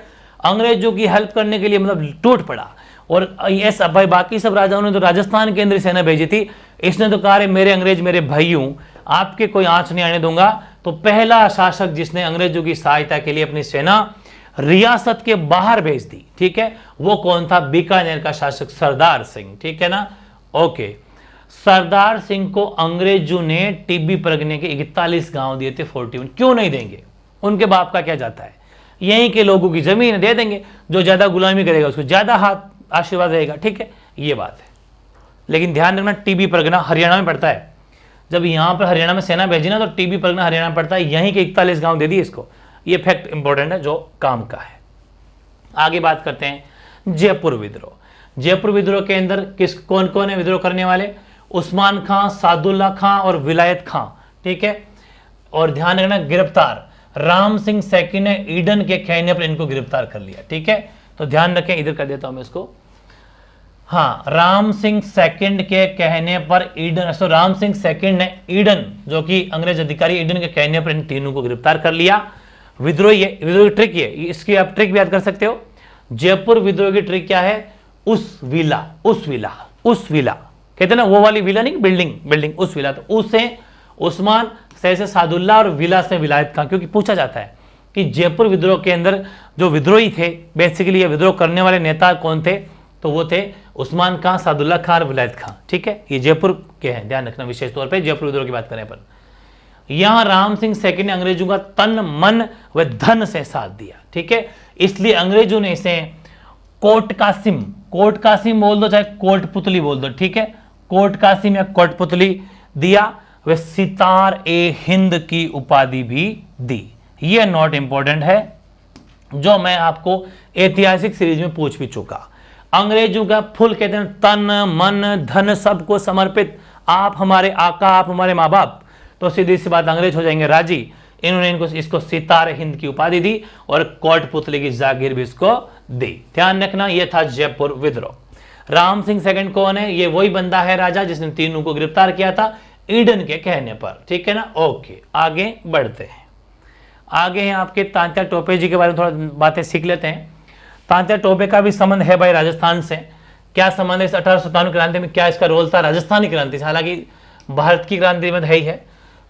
अंग्रेजों की हेल्प करने के लिए मतलब टूट पड़ा। और ऐसा भाई बाकी सब राजाओं ने तो राजस्थान के अंदर सेना भेजी थी, इसने तो कहा मेरे अंग्रेज मेरे भाइयों आपके कोई आंच नहीं आने दूंगा। तो पहला शासक जिसने अंग्रेजों की सहायता के लिए अपनी सेना रियासत के बाहर भेज दी, ठीक है, वो कौन था, बीकानेर का शासक सरदार सिंह, ठीक है ना। ओके, सरदार सिंह को अंग्रेजों ने टिब्बी परगने के 41 गांव दिए थे, 41। क्यों नहीं देंगे, उनके बाप का क्या जाता है, यहीं के लोगों की जमीन दे देंगे, जो ज्यादा गुलामी करेगा उसको ज्यादा हाथ आशीर्वाद रहेगा, ठीक है, ये बात है। लेकिन ध्यान रखना टिब्बी परगना हरियाणा में पड़ता है। जब यहां पर हरियाणा में सेना भेजी ना तो टिब्बी परगना हरियाणा में पड़ता है, यहीं के 41 गांव दे दिए इसको। ये फैक्ट इंपॉर्टेंट है जो काम का है। आगे बात करते हैं जयपुर विद्रोह। जयपुर विद्रोह के अंदर कौन कौन है विद्रोह करने वाले, उस्मान खां, सादुल्ला खां और विलायत खां, ठीक है। और ध्यान रखना गिरफ्तार राम सिंह सेकंड ने ईडन के कहने पर इनको गिरफ्तार कर लिया, ठीक है। तो ध्यान रखें, इधर कर देता हूं मैं इसको, हाँ, राम सिंह सेकंड के कहने पर ईडन, राम सिंह सेकंड ने ईडन, जो कि अंग्रेज अधिकारी, ईडन के कहने पर इन तीनों को गिरफ्तार कर लिया। विद्रोह की ट्रिक ये, इसकी आप ट्रिक भी याद कर सकते हो। जयपुर विद्रोह की ट्रिक क्या है, उस विला कहते हैं ना, वो वाली विला नहीं, बिल्डिंग उस विला, तो उससे उस्मान से सादुल्ला और विला से विलायत खां, क्योंकि पूछा जाता है कि जयपुर विद्रोह के अंदर जो विद्रोही थे, बेसिकली ये विद्रोह करने वाले नेता कौन थे, तो वो थे उस्मान खां, सादुल्ला खां और विलायत खां, ठीक है। ये जयपुर के हैं, ध्यान रखना विशेष तौर पे जयपुर विद्रोह की बात करें पर। यहां राम सिंह सेकंड ने अंग्रेजों का तन मन व धन से साथ दिया, ठीक है, इसलिए अंग्रेजों ने इसे कोट कासिम बोल दो चाहे कोटपुतली बोल दो, ठीक है, कोट कासिम या कोटपुतली दिया, वे सितार ए हिंद की उपाधि भी दी। यह नॉट इंपॉर्टेंट है, जो मैं आपको ऐतिहासिक सीरीज में पूछ भी चुका। अंग्रेजों का फुल कहते हैं तन मन धन सबको समर्पित, आप हमारे आका, आप हमारे माँ बाप, तो सीधी सी बात अंग्रेज हो जाएंगे राजी। इन्होंने इसको सितार हिंद की उपाधि दी और कोटपुतली की जागीर भी इसको दी। ध्यान रखना, यह था जयपुर विद्रोह। राम सिंह सेकंड कौन है, ये वही बंदा है राजा जिसने तीनों को गिरफ्तार किया था ईडन के कहने पर, ठीक है ना। ओके, आगे बढ़ते हैं। आगे हैं आपके तांत्या टोपे जी के बारे में थोड़ा बातें सीख लेते हैं। तांत्या टोपे का भी संबंध है भाई राजस्थान से। क्या संबंध है इस 1857 क्रांति में, क्या इसका रोल था राजस्थानी क्रांति से, हालांकि भारत की क्रांति में है ही है।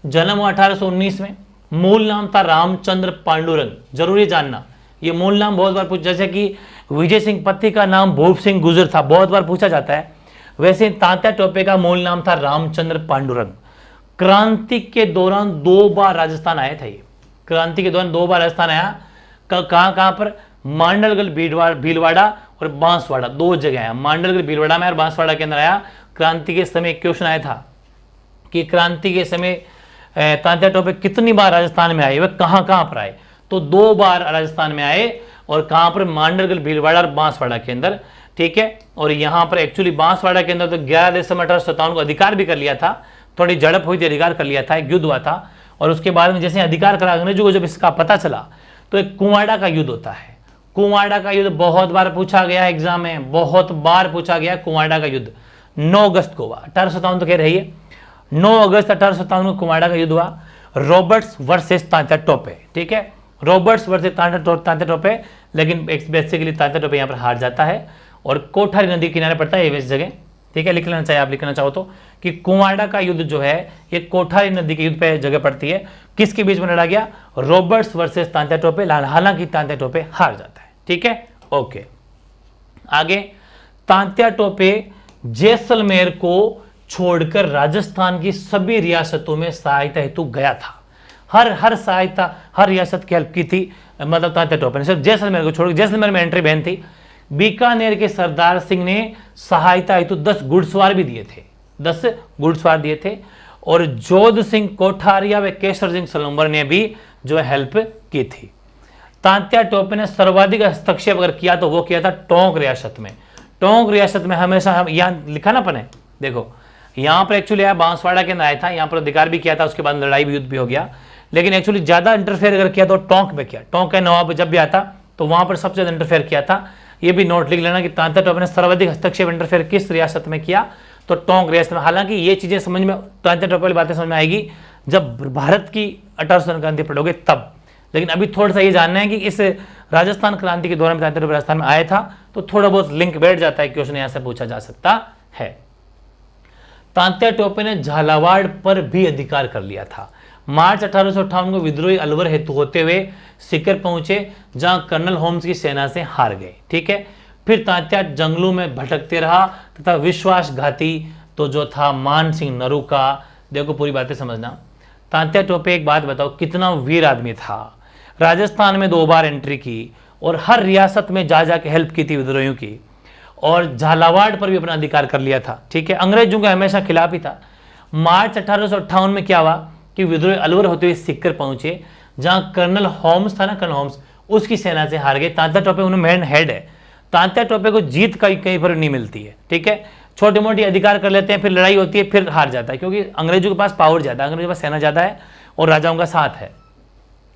जन्म हुआ 1819 में, मूल नाम था रामचंद्र पांडुरंग, जरूरी जानना, ये मूल नाम बहुत बार पूछा, जैसे कि विजय सिंह पत्ती का नाम भूप सिंह गुजर था, बहुत बार पूछा जाता है, वैसे तांत्या टोपे का मूल नाम था रामचंद्र पांडुरंग। क्रांति के दौरान 2 बार राजस्थान आए थे, ये क्रांति के दौरान 2 बार राजस्थान आया। कहां पर, मांडलगढ़ भीलवाड़ा और बांसवाड़ा, 2 जगह आया, मांडलगढ़ भीलवाड़ा में और बांसवाड़ा के अंदर आया। क्रांति के समय क्वेश्चन आया था कि क्रांति के समय तांत्या टोपे कितनी बार राजस्थान में आए, वह कहां पर आए, तो 2 बार राजस्थान में आए। और कहां पर, मांडलगढ़ भीलवाड़ा और बांसवाड़ा के अंदर, ठीक है। और यहां पर एक्चुअली बांसवाड़ा के अंदर तो 11 दिसंबर 1857 को अधिकार भी कर लिया था, थोड़ी झड़प हुई थी, अधिकार कर लिया था, एक युद्ध हुआ था। और उसके बाद में जैसे अधिकार करा अंग्रेजों को, जब इसका पता चला तो एक कुंवाड़ा का युद्ध होता है। कुंवाड़ा का युद्ध बहुत बार पूछा गया एग्जाम में, बहुत बार पूछा गया। कुंवाड़ा का युद्ध 9 अगस्त को हुआ, 1857 तो कह रही है, 9 अगस्त 1857 को कुंवाड़ा का युद्ध हुआ। रॉबर्ट्स वर्सेस तांत्या टोपे, ठीक है, रॉबर्ट्स वर्सेस तांत्या टोपे। लेकिन बेसिकली तांत्या टोपे यहाँ पर हार जाता है और कोठारी नदी किनारे पड़ता है इस जगह, ठीक है, लिख लेना चाहिए आप, लिखना चाहो तो, कि कुंवाड़ा का युद्ध जो है ये कोठारी नदी के युद्ध पे जगह पड़ती है। किसके बीच में लड़ा गया, रॉबर्ट्स वर्सेस तांत्या टोपे, हालांकि तांत्या टोपे हार जाता है, ठीक है। ओके, आगे तांत्या टोपे जैसलमेर को छोड़कर राजस्थान की सभी रियासतों में सहायता हेतु गया था। हर सहायता, हर रियासत की हेल्प की थी, मतलब तांत्या टोपे ने, सिर्फ जैसलमेर को छोड़, जैसलमेर में एंट्री बैन थी। बीकानेर के सरदार सिंह ने सहायता हेतु 10 घुड़सवार भी दिए थे, 10 घुड़सवार दिए थे। और जोध सिंह कोठारिया व केसर सिंह सलूम्बर ने भी जो हेल्प की थी। तांत्या टोपे ने सर्वाधिक हस्तक्षेप अगर किया तो वो किया था टोंक रियासत में। टोंक रियासत में हमेशा, हम यहाँ लिखा ना अपने, देखो यहाँ पर एक्चुअली आया बांसवाड़ा के अंदर आया था, यहाँ पर अधिकार भी किया था, उसके बाद लड़ाई भी, युद्ध भी हो गया। लेकिन एक्चुअली ज्यादा इंटरफेयर अगर किया तो टोंक में किया। टोंक का नवाब जब भी आता तो वहां पर सबसे ज्यादा इंटरफेयर किया था, ये भी नोट लिख लेना कि तांत्या टोपे ने सर्वाधिक हस्तक्षेप इंटरफेयर किस रियासत में किया, तो टोंक रियासत में। हालांकि ये चीजें समझ में, तांत्या टोपे वाली बातें समझ में आएगी जब भारत की 1857 क्रांति पढ़ोगे तब, लेकिन अभी थोड़ा सा ये जानना है कि इस राजस्थान क्रांति के दौरान तांत्या टोपे राजस्थान में आया था, तो थोड़ा बहुत लिंक बैठ जाता है, क्वेश्चन यहां से पूछा जा सकता है। तांत्या टोपे ने झालावाड़ पर भी अधिकार कर लिया था। मार्च 1858 को विद्रोही अलवर हेतु होते हुए सीकर पहुंचे, जहां कर्नल होम्स की सेना से हार गए। ठीक है, फिर तांत्या जंगलों में भटकते रहा तथा विश्वासघाती तो जो था मान सिंह नरूका, देखो पूरी बातें समझना। तांत्या टोपे एक बात बताओ, कितना वीर आदमी था। राजस्थान में 2 बार एंट्री की और हर रियासत में जा जाके हेल्प की थी विद्रोहियों की, और झालावाड़ पर भी अपना अधिकार कर लिया था। ठीक है, अंग्रेजों के हमेशा खिलाफ ही था। मार्च 1858 में क्या हुआ कि विद्रोही अलवर होते हुए सीकर पहुंचे, जहां कर्नल होम्स था ना, कर्नल होम्स, उसकी सेना से हार गए। तांत्या टोपे उन्हें मेन हेड है। तांत्या टोपे को जीत कहीं पर नहीं मिलती है। ठीक है, छोटी मोटी अधिकार कर लेते हैं, फिर लड़ाई होती है, फिर हार जाता है, क्योंकि अंग्रेजों के पास पावर ज्यादा है, अंग्रेजों के पास सेना ज्यादा है और राजाओं का साथ है।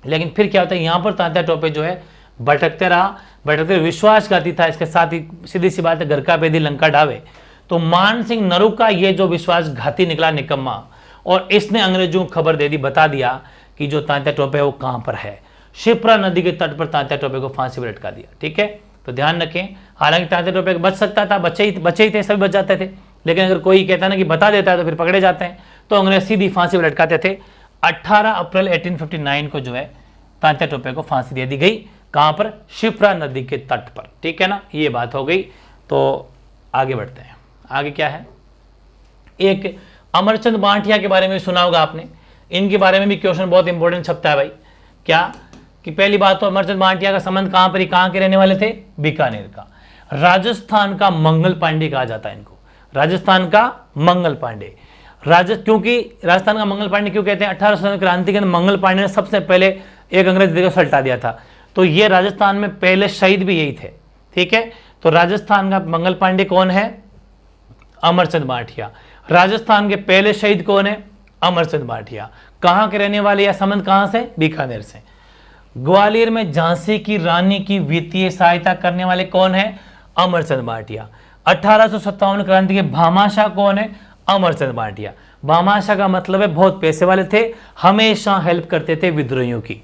लेकिन फिर क्या होता है, यहां पर तांत्या टोपे जो है भटकते रहा, भटकते विश्वासघाती था। इसके साथ ही सीधी सी बात है, घर का भेदी लंका ढावे। तो मान सिंह नरूका ये जो विश्वासघाती निकला, निकम्मा, और इसने अंग्रेजों को खबर दे दी, बता दिया कि जो तांत्या टोपे है वो कहां पर है। शिप्रा नदी के तट पर तांत्या टोपे को फांसी पर लटका दिया। ठीक है, तो ध्यान रखें, हालांकि तांत्या टोपे बच सकता था, बच्चे ही थे, सभी बच जाते थे, लेकिन अगर कोई कहता ना कि बता देता है तो फिर पकड़े जाते हैं, तो अंग्रेज सीधी फांसी पर लटकाते थे। 18 अप्रैल 1859 को जो है तांत्या टोपे को फांसी दे दी गई। कहां पर? शिप्रा नदी के तट पर। ठीक है ना, ये बात हो गई। तो आगे बढ़ते हैं। आगे क्या है, एक अमरचंद बांटिया के बारे में सुना होगा आपने, इनके बारे में भी क्वेश्चन बहुत इंपॉर्टेंट छपता है भाई। क्या कि पहली बात तो अमरचंद बांटिया का संबंध कहां पर, कहां के रहने वाले थे? बीकानेर का। राजस्थान का मंगल पांडे कहा जाता है इनको, राजस्थान का मंगल पांडे। क्योंकि राजस्थान का मंगल पांडे क्यों कहते हैं? 1857 क्रांति के अंदर मंगल पांडे ने सबसे पहले एक अंग्रेज को सल्टा दिया था, तो ये राजस्थान में पहले शहीद भी यही थे। ठीक है, तो राजस्थान का मंगल पांडे कौन है? अमरचंद बांटिया। राजस्थान के पहले शहीद कौन है? अमरचंद बांटिया। कहां के रहने वाले, या संबंध कहां से? बीकानेर से। ग्वालियर में झांसी की रानी की वित्तीय सहायता करने वाले कौन है? अमरचंद बांटिया। 1857 क्रांति के भामाशाह कौन है? अमरचंद बांटिया। भामाशाह का मतलब है बहुत पैसे वाले थे, हमेशा हेल्प करते थे विद्रोहियों की।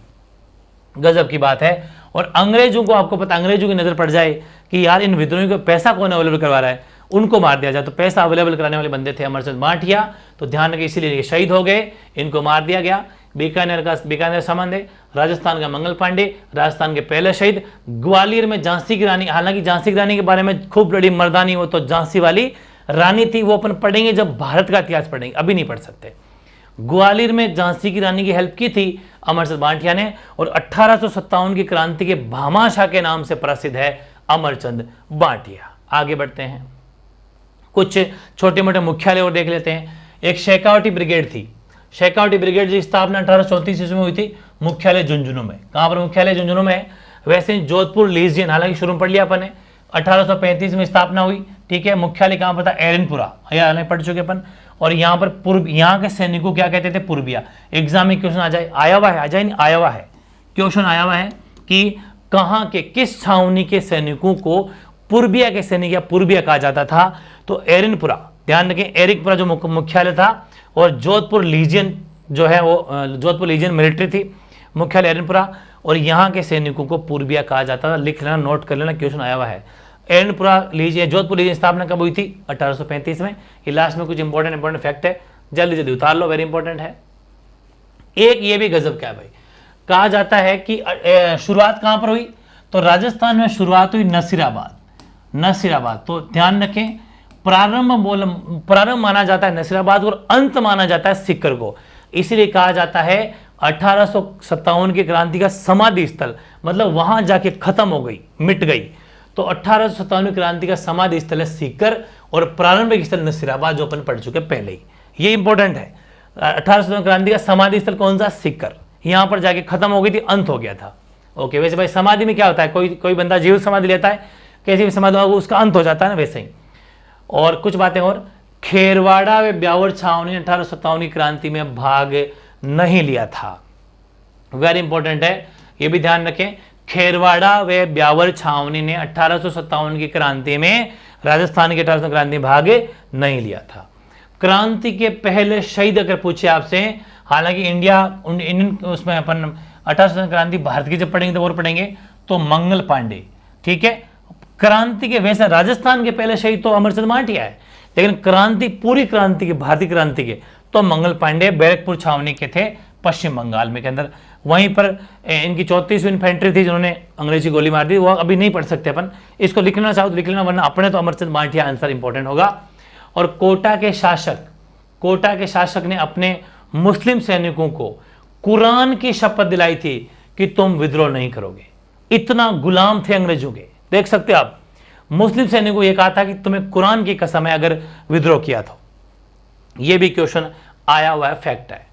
गजब की बात है। और अंग्रेजों को, आपको पता, अंग्रेजों की नजर पड़ जाए कि यार इन विद्रोहियों को पैसा कौन अवेलेबल करवा रहा है, उनको मार दिया जाए, तो पैसा अवेलेबल कराने वाले बंदे थे अमरचंद बांटिया। तो ध्यान रखिए, इसीलिए ये शहीद हो गए, इनको मार दिया गया। बीकानेर संबंध है, राजस्थान का मंगल पांडे, राजस्थान के पहले शहीद। ग्वालियर में झांसी की रानी, हालांकि झांसी की रानी के बारे में खूब बड़ी मर्दानी, वो तो झांसी वाली रानी थी, वो अपन पढ़ेंगे जब भारत का इतिहास पढ़ेंगे, अभी नहीं पढ़ सकते। ग्वालियर में झांसी की रानी की हेल्प की थी अमरचंद बांटिया ने, और 1857 की क्रांति के भामाशाह के नाम से प्रसिद्ध है अमरचंद बांटिया। आगे बढ़ते हैं, कुछ छोटे मोटे मुख्यालय और देख लेते हैं। एक शेखावटी ब्रिगेड थी। शेखावटी ब्रिगेड की स्थापना 1834 ईस्वी में हुई थी, मुख्यालय झुंझुनू में। कहां पर मुख्यालय? झुंझुनू में है। वैसे जोधपुर लीजियन, हालांकि शुरू में पढ़ लिया अपन ने, 1835 में स्थापना हुई। ठीक है, मुख्यालय कहां पर था? एरनपुरा, यह पढ़ चुके अपन। और यहां पर पूर्व, यहां के सैनिकों क्या कहते थे? पूर्बिया। एग्जाम में क्वेश्चन आ जाए, आया हुआ है, आ जाए नहीं, आया हुआ है, क्वेश्चन आया हुआ है कि कहां के, किस छावनी के सैनिकों को पूर्बिया के सैनिक या पूर्बिया कहा जाता था? तो एरनपुरा। ध्यान रखें, एरिकपुरा जो मुख्यालय था, और जोधपुर लीजियन जो है वो जोधपुर लीजियन मिलिट्री थी, मुख्यालय एरनपुरा, और यहाँ के सैनिकों को पूर्बिया कहा जाता था। लिख लेना, नोट कर लेना, क्वेश्चन आया हुआ है। एरनपुरा लीजियन, जोधपुर लीजियन स्थापना कब हुई थी? 1835 में। ये लास्ट में कुछ इंपॉर्टेंट फैक्ट है, जल्दी जल्दी उतार लो, वेरी इंपॉर्टेंट है। एक ये भी गजब क्या है भाई, कहा जाता है कि शुरुआत कहां पर हुई? तो राजस्थान में शुरुआत हुई नसीराबाद। तो ध्यान रखें, प्रारंभ माना जाता है नसीराबाद और अंत माना जाता है सीकर को। इसीलिए कहा जाता है 1857 की क्रांति का समाधि स्थल, मतलब वहां जाके खत्म हो गई, मिट गई। तो 1857 क्रांति का समाधि स्थल है सीकर, और प्रारंभिक स्थल नसीराबाद, जो अपन पढ़ चुके पहले ही। ये इंपॉर्टेंट है। 1857 क्रांति का समाधि स्थल कौन सा? सीकर। यहां पर जाके खत्म हो गई थी, अंत हो गया था। ओके, वैसे भाई समाधि में क्या होता है, कोई बंदा जीवित समाधि लेता है, कैसी भी समाधि होगा उसका अंत हो जाता है ना, वैसे ही। और कुछ बातें और, खेरवाड़ा व ब्यावर छावनी ने 1857 की क्रांति में भाग नहीं लिया था। वेरी इंपॉर्टेंट है, ये भी ध्यान रखें। खेरवाड़ा व ब्यावर छावनी ने 1857 की क्रांति में राजस्थान की 1857 क्रांति में भाग नहीं लिया था। क्रांति के पहले शहीद अगर पूछे आपसे, हालांकि इंडियन उसमें अपन 1857 क्रांति भारत की जब पढ़ेंगे तो और पढ़ेंगे तो मंगल पांडे, ठीक है। क्रांति के वैसे राजस्थान के पहले शहीद तो अमरचंद माटिया है, लेकिन क्रांति पूरी क्रांति के भारतीय क्रांति के तो मंगल पांडे बैरकपुर छावनी के थे पश्चिम बंगाल में के अंदर। वहीं पर इनकी 34वीं इन्फेंट्री थी जिन्होंने अंग्रेजी गोली मार दी। वो अभी नहीं पढ़ सकते अपन, इसको लिखना चाहो तो लिख लेना, वरना अपने तो अमरचंद माटिया आंसर इंपॉर्टेंट होगा। और कोटा के शासक ने अपने मुस्लिम सैनिकों को कुरान की शपथ दिलाई थी कि तुम विद्रोह नहीं करोगे। इतना गुलाम थे अंग्रेजों के, देख सकते हो आप। मुस्लिम सैनिकों को यह कहा था कि तुम्हें कुरान की कसम है अगर विद्रोह किया तो। यह भी क्वेश्चन आया हुआ है, फैक्ट है।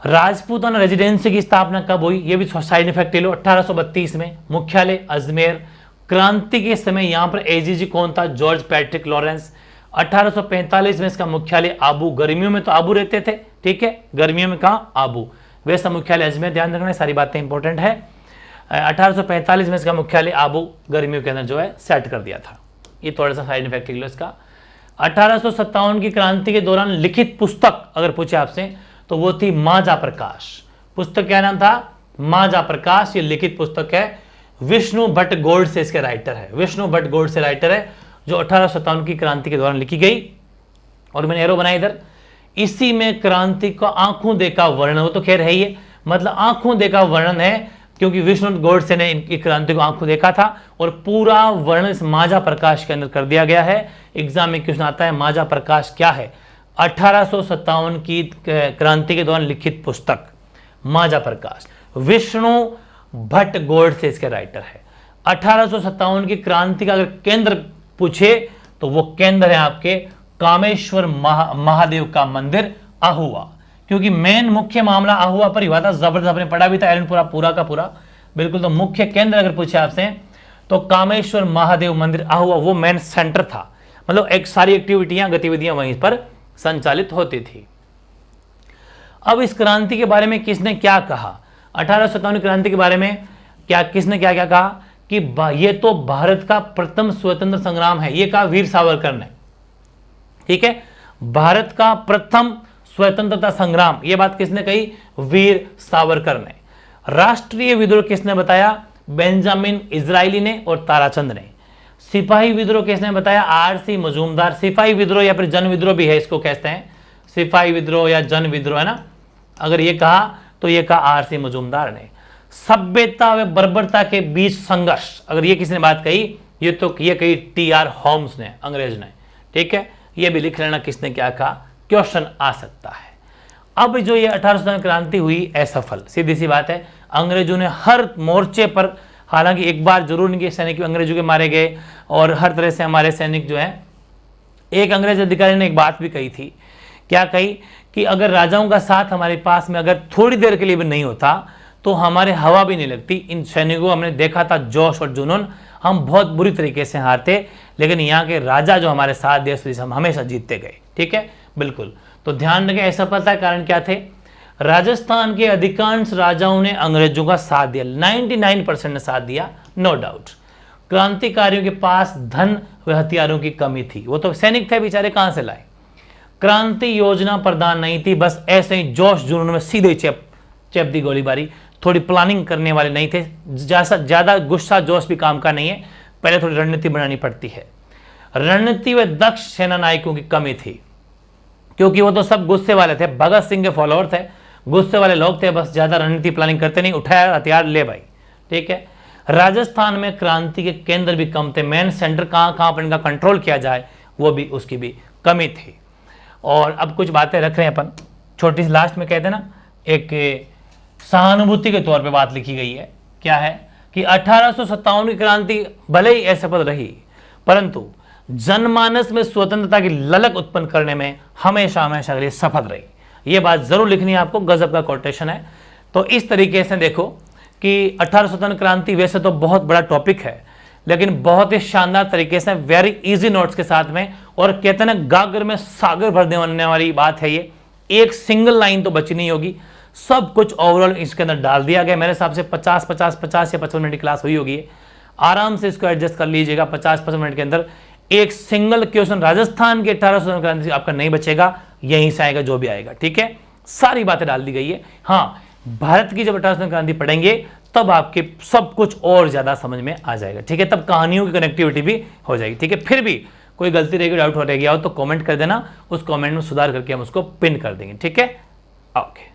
राजपूताना रेजिडेंसी की स्थापना कब हुई, यह भी साइड इफेक्ट ले लो। 1832 में, मुख्यालय अजमेर। क्रांति के समय यहां पर एजीजी कौन था, जॉर्ज पैट्रिक लॉरेंस। 1845 में इसका मुख्यालय आबू, गर्मियों में तो आबू रहते थे, ठीक है, गर्मियों में कहा आबू, वैसा मुख्यालय अजमेर। ध्यान रखना, सारी बातें इंपॉर्टेंट है। 1845 में इसका मुख्यालय आबू गर्मियों के अंदर जो है सेट कर दिया था। ये थोड़ा सा साइड इफेक्ट ले लो इसका। 1857 की क्रांति के दौरान लिखित पुस्तक अगर पूछे आपसे तो वो थी माजा प्रकाश। पुस्तक क्या नाम था, माजा प्रकाश। ये लिखित पुस्तक है, विष्णु भट्ट गोडसे इसके राइटर है। विष्णु भट्ट गोडसे राइटर है, जो 1857 की क्रांति के दौरान लिखी गई। और मैंने एरो बनाया इधर, इसी में क्रांति का आंखों देखा वर्णन, वो तो खैर है ही, मतलब आंखों देखा वर्णन है, क्योंकि विष्णु गोडसे ने इनकी क्रांति को आंखों देखा था। और पूरा वर्णन इस माजा प्रकाश के अंदर कर दिया गया है। एग्जाम में क्वेश्चन आता है माजा प्रकाश क्या है। 1857 की क्रांति के दौरान लिखित पुस्तक माजा प्रकाश, विष्णु भट्ट गोडसे इसके राइटर है। 1857 की क्रांति का अगर केंद्र पूछे तो वो केंद्र है आपके कामेश्वर महादेव का मंदिर आहुआ, क्योंकि मेन मुख्य मामला आहुआ पर ही हुआ था। जबरदस्त आपने पढ़ा भी था एरनपुरा पूरा का पूरा, बिल्कुल। तो मुख्य केंद्र अगर पूछे आपसे तो कामेश्वर महादेव मंदिर आहुआ वो मेन सेंटर था, मतलब एक सारी एक्टिविटियां गतिविधियां वहीं पर संचालित होती थी। अब इस क्रांति के बारे में किसने क्या कहा, 1857 क्रांति के बारे में क्या किसने क्या क्या कहा कि ये तो भारत का प्रथम स्वतंत्र संग्राम है, ये कहा वीर सावरकर ने, ठीक है। भारत का प्रथम स्वतंत्रता संग्राम, ये बात किसने कही, वीर सावरकर ने। राष्ट्रीय विद्रोह किसने बताया, बेंजामिन इजराइली ने और ताराचंद ने। सिपाही विद्रोह किसने बताया, आरसी मजूमदार। सिपाही विद्रोह या फिर जन विद्रोह भी है, इसको कहते हैं सिपाही विद्रोह या जन विद्रोह, है ना। अगर ये कहा तो ये कहा आरसी मजूमदार ने। सभ्यता व बर्बरता के बीच संघर्ष, अगर ये किसने बात कही, ये तो ये कही टी.आर. होम्स ने, अंग्रेज ने, ठीक है। ये भी लिख लेना किसने क्या कहा, क्वेश्चन आ सकता है। अब जो ये 1857 क्रांति हुई असफल, सीधी सी बात है। अंग्रेजों ने हर मोर्चे पर, हालांकि एक बार जरूर इनके सैनिक अंग्रेजों के मारे गए और हर तरह से हमारे सैनिक जो हैं, एक अंग्रेज अधिकारी ने एक बात भी कही थी, क्या कही कि अगर राजाओं का साथ हमारे पास में अगर थोड़ी देर के लिए भी नहीं होता तो हमारे हवा भी नहीं लगती। इन सैनिकों हमने देखा था जोश और जुनून, हम बहुत बुरी तरीके से हारते, लेकिन यहाँ के राजा जो हमारे साथ देश हम हमेशा जीतते गए, ठीक है, बिल्कुल। तो ध्यान रखें, असफलता के कारण क्या थे, राजस्थान के अधिकांश राजाओं ने अंग्रेजों का साथ दिया, 99% ने साथ दिया, नो डाउट। क्रांतिकारियों के पास धन व हथियारों की कमी थी, वो तो सैनिक थे बेचारे, कहां से लाए। क्रांति योजना प्रधान नहीं थी, बस ऐसे ही जोश जुनून में सीधे चेप दी गोलीबारी, थोड़ी प्लानिंग करने वाले नहीं थे। ज्यादा गुस्सा जोश भी काम का नहीं है, पहले थोड़ी रणनीति बनानी पड़ती है। रणनीति व दक्ष सेना नायकों की कमी थी, क्योंकि वो तो सब गुस्से वाले थे, भगत सिंह के फॉलोअर थे, गुस्से वाले लोग थे, बस ज्यादा रणनीति प्लानिंग करते नहीं, उठाया हथियार ले भाई, ठीक है। राजस्थान में क्रांति के केंद्र भी कम थे, मेन सेंटर कहां पर इनका कंट्रोल किया जाए वो भी, उसकी भी कमी थी। और अब कुछ बातें रख रहे हैं अपन, छोटी सी लास्ट में कहते ना, एक सहानुभूति के तौर पे बात लिखी गई है, क्या है कि 1857 की क्रांति भले ही असफल रही, परंतु जनमानस में स्वतंत्रता की ललक उत्पन्न करने में हमेशा हमेशा के लिए सफल रही। यह बात जरूर लिखनी है आपको, गजब का कोटेशन है। तो इस तरीके से देखो कि 1857 क्रांति वैसे तो बहुत बड़ा टॉपिक है, लेकिन बहुत ही शानदार तरीके से वेरी इजी नोट्स के साथ में, और कहते हैं ना गागर में सागर भर देने वाली बात है ये, एक सिंगल लाइन तो बची नहीं होगी, सब कुछ ओवरऑल इसके अंदर डाल दिया गया। मेरे हिसाब से 50 या 55 मिनट की क्लास हुई होगी, आराम से इसको एडजस्ट कर लीजिएगा। 50-55 मिनट के अंदर एक सिंगल क्वेश्चन राजस्थान के 1800 क्रांति आपका नहीं बचेगा, यहीं से आएगा जो भी आएगा, ठीक है। सारी बातें डाल दी गई है। हाँ, भारत की जब 1800 क्रांति पढ़ेंगे तब आपके सब कुछ और ज्यादा समझ में आ जाएगा, ठीक है। तब कहानियों की कनेक्टिविटी भी हो जाएगी, ठीक है। फिर भी कोई गलती रहेगी, डाउट हो रह गया हो तो कमेंट कर देना, उस कमेंट में सुधार करके हम उसको पिन कर देंगे, ठीक है। ओके।